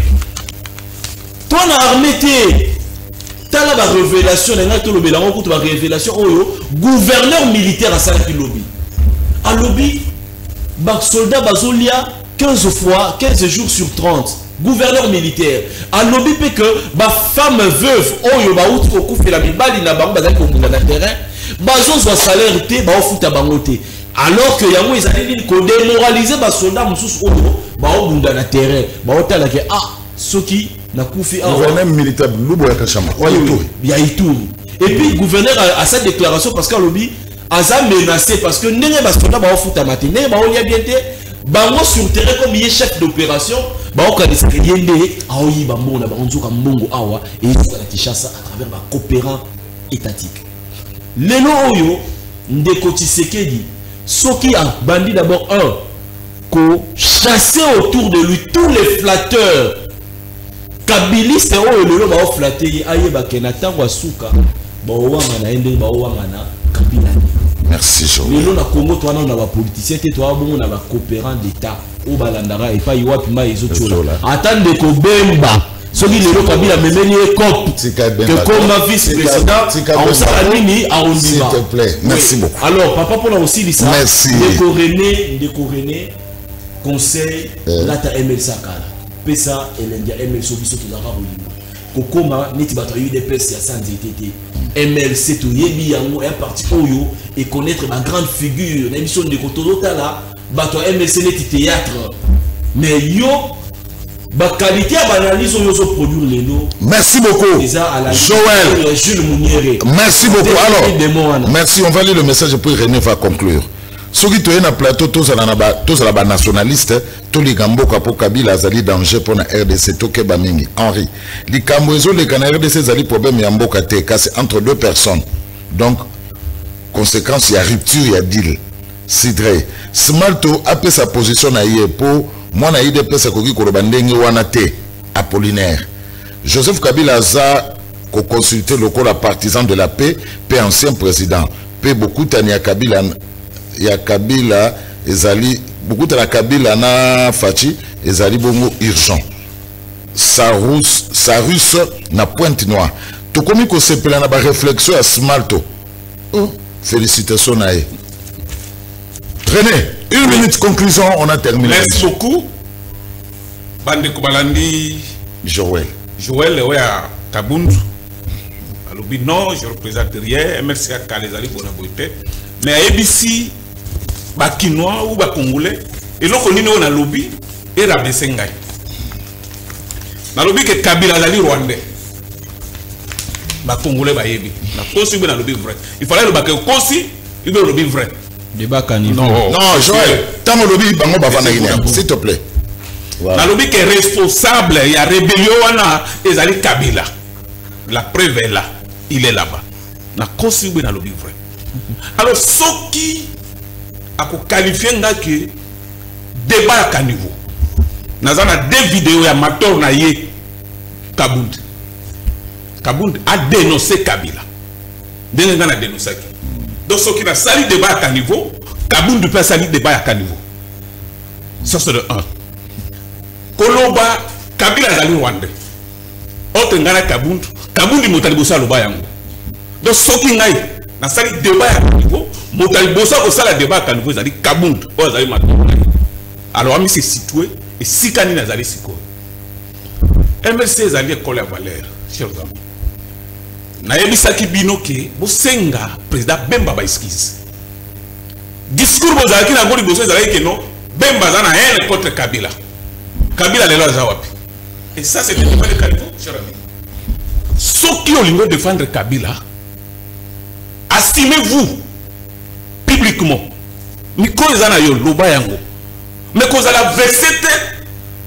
Toi, la armée, tu as la révélation, la révélation, gouverneur militaire à Salaki Lobby. À Lobby, soldat Bazolia, 15 jours sur 30. Gouverneur militaire. À Lobby, que ma femme veuve, la terrain. bazo zo salaire te ba ofuta bango te alors que yango ezali ko démoraliser ba soldat mususu oyo ba obunda na terrain ba otala ke soki na kufi gouverneur militaire lubo ya kashama ya Ituri et puis gouverneur a sa déclaration parce que lobby aza menacé parce que ndenge ba soldat ba ofuta matin ndenge ba olia bien te bango sur terrain comme il est chef d'opération ba okanisa ke yende aoyi ba mbona ba onzuka mbongo awa et la Kinshasa à travers ba coopérant étatique lelo oyo ndeko Tshisekedi soki a bandi d'abord chasser autour de lui tous les flatteurs kabiliste oyo lelo ba flatter aye ba kenatango asuka ba wanga na ende ba wanga na Kabila. Merci Joël. Lelo na Congo toi na ba politicien te toi bon na ba coopérant d'état au balandara et pas iwa pima ezotola attendre ko bemba soki lelo Kabila memeli cop que comme vice-président en Salanini à Ondima. S'il te plaît, merci beaucoup. Alors papa pour aussi lisa merci décorer conseil lata ML Sakala pesa elendia ML sobiso to zaka rolima kokoma neti bato UDPS ya sanzete MLC to yebi yango un parti oyo et connaître ma grande figure na émission de kotolota là bato MLC neti théâtre mais yo ba qualité à analyse oyo so produire lelo. Merci beaucoup Joël. Jules Mouniere. Merci beaucoup. Alors merci, on va lire le message et puis René va conclure. Soki toye na plateau tous à la nationaliste tous les gambo kapo Kabila azali danger pour la RDC tokeba mingi Henri likambo ezo le kana RDC zali problème ya mboka te kasi entre deux personnes donc conséquence ya rupture ya deal Sidre Smalto a sa position na ye po moi na IDPS koki koloba ndenge wana te Apollinaire Joseph Kabila aza ko consulter le corps partisan de la paix ancien président paix beaucoup tania Kabila ya Kabila ezali beaucoup de la Kabila na Fachi ezali bongo urgent Sarus na Pointe Noire tokomi ko sepela na ba réflexion à Smalto félicitations na ye René une minute conclusion on a terminé. Merci beaucoup bande Kubalandi Joël Oya Kabundu alobi non je représente rien merci à Kalezali pour la beauté mais à ABC ba Kinois ou ba Congolais et l'on connaît on a lobby et rabaisser ngai na lobby que Kabila zali Rwandais ba Congolais ba yebi na kosi be na lobby vrai il fallait le ba que kosi il be lobby vrai débat caniveau non Joël tant lobby bango ba vana guinéen s'il te plaît na lobby que responsable il y a rébellion wana ezali Kabila la preuve est là il est là-bas na kosi be na lobby vrai alors ce qui a qualifié que débat à caniveau. Nous avons deux vidéos à Mator na ye Kabund. Kabund a dénoncé Kabila. Dès a dénoncé. Donc ce qui a sali débat à caniveau, Kabund peut sali débat à caniveau. Ça c'est le 1. Koloba Kabila zali Rwanda. Autre ngana Kabund motali bosa loba yango. Donc ce qui ngai na sali débat à caniveau. Motali bosa ko sala débat à nouveau zali Kabund o zali Mator. Alors ami c'est situé et si kanina zali siko. MLC zali école à valeur chers amis. Na yebisaki bino ke bosenga président Bemba ba excuse. Discours bozalaki na ngoli boso zali ke non Bemba za na haine contre Kabila. Kabila lelo za wapi? Et ça c'est le pas de Kabila chers amis. Ceux qui ont défendre Kabila assumez-vous publiquement mais quand ils ont eu loba yango mais quand ils ont versé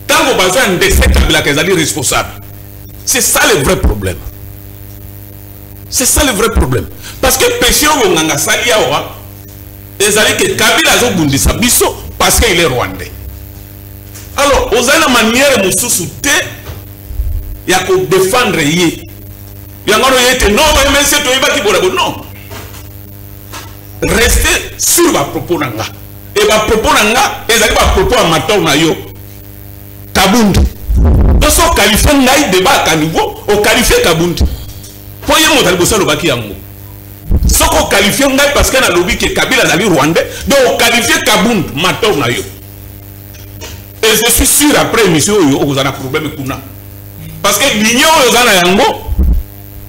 tant que bazan de Kabila qu'ils sont responsables c'est ça le vrai problème parce que péché au nganga salia wa ezali que Kabila zo bundisa biso parce qu'il est rwandais alors aux la manière mususu te ya ko défendre yé yango yete non mais c'est to ibaki bolabo non restez sur ma propos nanga et ma propos nanga ezali ba propos à Mator na yo Kabund donc so qualifier ngai débat à niveau au qualifier Kabund pour yé motali bosa lobaki yango soko qualifier ngai parce que na lobby que Kabila zali rwandais donc au qualifier Kabund Mator na yo et je suis sûr après monsieur yo vous avez un problème parce que l'union yo zana yango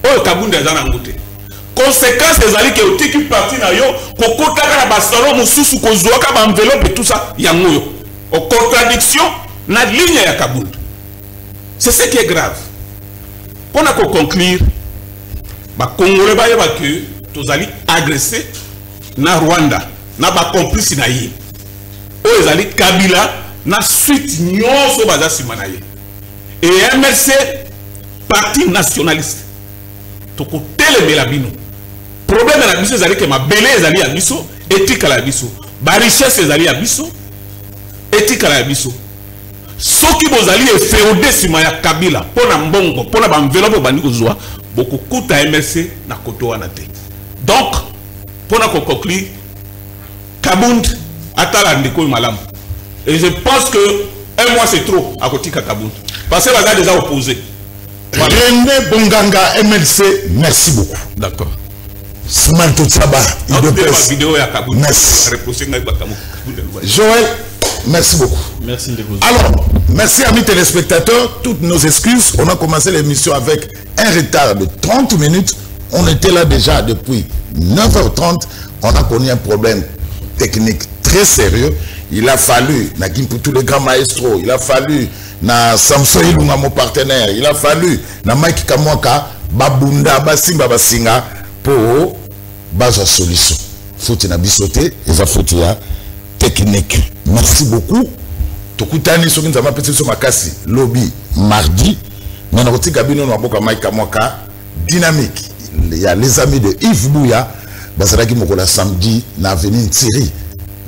o Kabund zana ngote ko conséquence ezali ke otiki parti na yo kokotaka na basalo mosusu kozwaka ba enveloppe et tout ça yango yo en contradiction na ligne ya Kabound. C'est ce qui est grave. Pour conclure, ba Congolais ba yeba que tozali agressé na Rwanda na ba complice na ye. O ezali Kabila na suite nyonso baza simana ye. Et MLC parti nationaliste. Toko telemela bino. Problème na biso ezali ke mabele ezali ya biso, éthique la biso. Ba richesse ezali ya biso, éthique la biso. Soki bozali e féodé sima ya Kabila pona mbongo, pona ba enveloppe bandi kozwa, boko kuta MLC na koto wana te. Donc, pona ko conclure, Kabound atala ndeko malamu. Et je pense que un mois c'est trop à côté de Kabound. Parce que les gens déjà opposés. Voilà. René Bonganga, MLC, merci beaucoup. D'accord. Smanto Tsaba, merci. Joël, merci beaucoup. Merci de vous. Alors, merci amis téléspectateurs, toutes nos excuses. On a commencé l'émission avec un retard de 30 minutes. On était là déjà depuis 9h30. On a connu un problème technique très sérieux. Il a fallu, pour tous les grands maestros, il a fallu, na Samson Ilunga, mon partenaire, il a fallu, na Mike Kamwaka, Babunda, Basimba, Basinga, pour baser solution. Faut na bisoté, et ça faut technique. Merci beaucoup. Tokutani, so nous avons petit sur Makasi, lobby, mardi, mais on a Gabino, on a beaucoup Mike Kamwaka, dynamique. Il y a les amis de Yves Bouya, Bazaraki Mokola samedi, na avenue Thierry.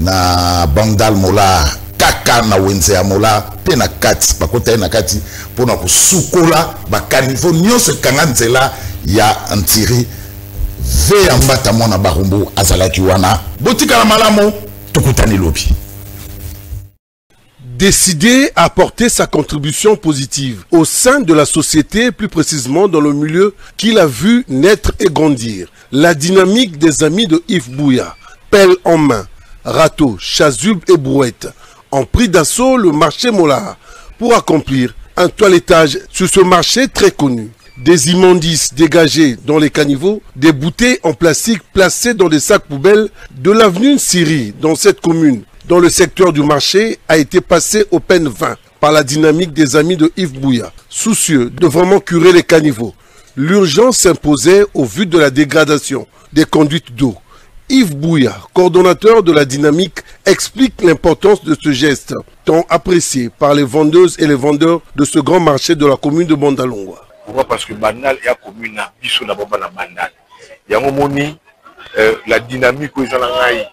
Na Bandal Mola kaka na wenze ya Mola pe na kati bakota na kati pona ko sukola bakanivo nyonso kanga nzela ya Antiri ve ambata mona barumbu azalaki wana botika la malamu tukutani lobi. Décider à apporter sa contribution positive au sein de la société, plus précisément dans le milieu qu'il a vu naître et grandir. La dynamique des amis de Yves Bouya, pelle en main, râteau, chasuble et brouette ont pris d'assaut le marché Mola pour accomplir un toilettage sur ce marché très connu. Des immondices dégagés dans les caniveaux, des bouteilles en plastique placées dans des sacs poubelles de l'avenue Syrie dans cette commune, dont le secteur du marché a été passé au peine 20 par la dynamique des amis de Yves Bouya. Soucieux de vraiment curer les caniveaux, l'urgence s'imposait au vu de la dégradation des conduites d'eau. Yves Bouya, coordonnateur de la dynamique, explique l'importance de ce geste, tant apprécié par les vendeuses et les vendeurs de ce grand marché de la commune de Bandalongwa. Pourquoi? Parce que Bandal est la commune à Bissou na Bandal. Il y a un moment la dynamique aux Alangaï,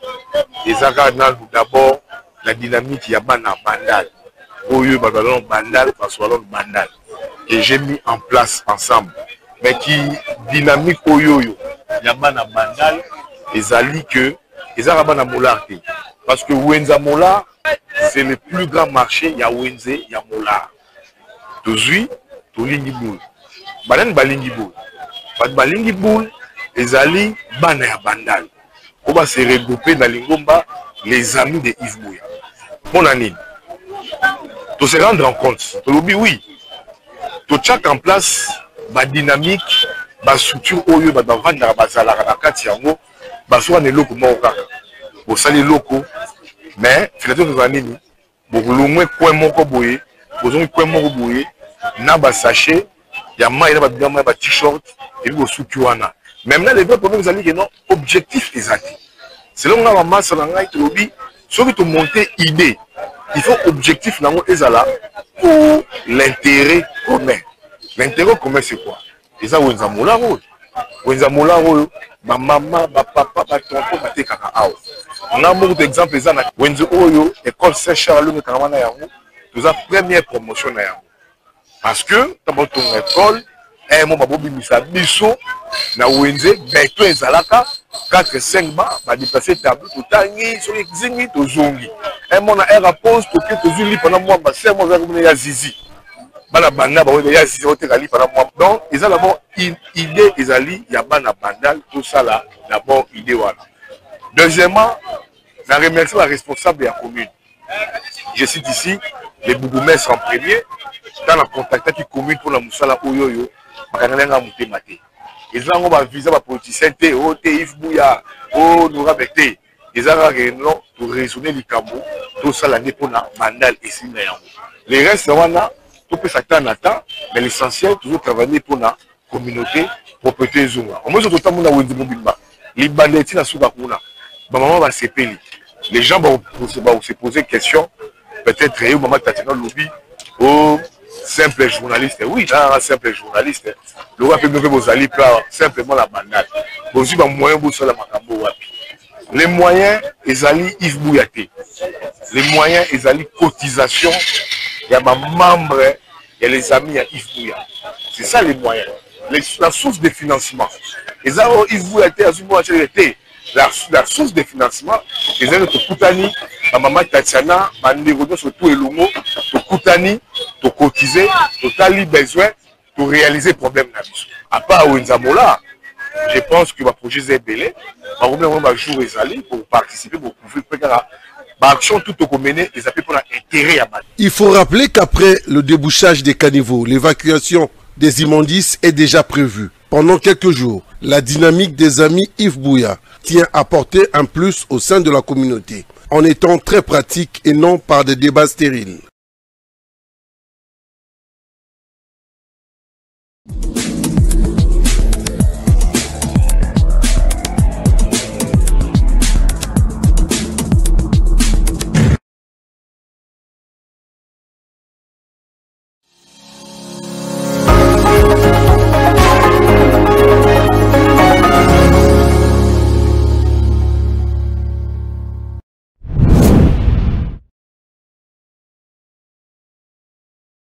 les Aganal d'abord, la dynamique il y a Bandal. Oyo Bandalon Bandal, Paswalon Bandal. Et j'ai mis en place ensemble. Mais qui dynamique Oyo, il y a Bandal. Les alliés que les Arabes Mola, parce que Wenza Mola c'est le plus grand marché. Il y a Wenze, il y a Mola. Tozui, Tolingi Boul. Balan Balingi Boul. Balingi Boul, les alliés Bana Bandal. On va se regrouper dans l'Ingomba, les amis de Yves Bouya. Mon année. Tu se rendre en compte. Tu l'oublies, oui. Tu check en place ma dynamique, ma structure Oyo, ma vendre bazala na kati yango. Baswa ne loko moka bo sali loko mais filato za nini bo longwe kwa moko boye bo zongi kwa moko boye na ba sachet ya mai na ba bidama ba t-shirt et bo suki wana même là les deux problèmes zali que non objectif exact selon la masse na ngai trobi soki to monter idée il faut objectif nango ezala pour l'intérêt commun. L'intérêt commun c'est quoi? Et ça Wenza Mola Wenza Mola ma maman, ma papa, ma tonton, ma tekaka awa. On a beaucoup d'exemples ça na Wenzo Oyo, école Saint-Charles na Karamana yango, nous a première promotion na yango. Parce que dans ton école, mon babobi misa biso na Wenze, beto ezalaka 4 5 ba ba déplacer tableau to tangi sur exingi to zongi. Mon a rapport to que to zuli pendant moi ba c'est moi za ya zizi. Bana banda ba ya zizi o te kali pendant moi. Donc ils ont d'abord idée ezali ya bana bandal tout ça là d'abord idée voilà. Deuxièmement, je remercie la responsable de la commune. Je cite ici les bourgmestres en premier. Dans la contacté qui commune pour la Moussala Oyoyo, Makananga Moutemate. ils ont un visa pour politicien, Yves Bouya, Noura Bekte. Ils ont non pour raisonner les Cambou, tout ça l'année pour la mandal et si les restes, on a tout peut s'attendre à temps, mais l'essentiel, toujours travailler pour la communauté, propriété Zunga. Au moins, tout le temps, on a Wendy Mobimba. Les bandits, la Soubakuna. Maman va s'épeler. Les gens vont se poser question, peut-être, maman Tatiana Lobby, au simple journaliste. Oui, là, un simple journaliste. Le roi peut nous faire simplement la bandade. Aussi, il y a moyen de faire la macambo. Les moyens, ils allaient Yves Bouyaté. Les moyens, ils allaient cotisation. Il y a ma membre, il y a les amis à Yves Bouya. C'est ça les moyens. La source de financement. Ils ont Yves Bouyaté, la source de financement, ils ont tout Koutani, ma maman Tatiana, ma négociation sur tout Elungo, tout Koutani, tout cotiser, tout tali besoin, pour réaliser le problème. À part Ouinzamola, je pense que ma projet est belé. Ma jour est allé pour participer, pour couvrir l'action tout au mener, ils appellent pour l'intérêt à. Il faut rappeler qu'après le débouchage des caniveaux, l'évacuation des immondices est déjà prévue. Pendant quelques jours, la dynamique des amis Yves Bouya tient à apporter un plus au sein de la communauté, en étant très pratique et non par des débats stériles.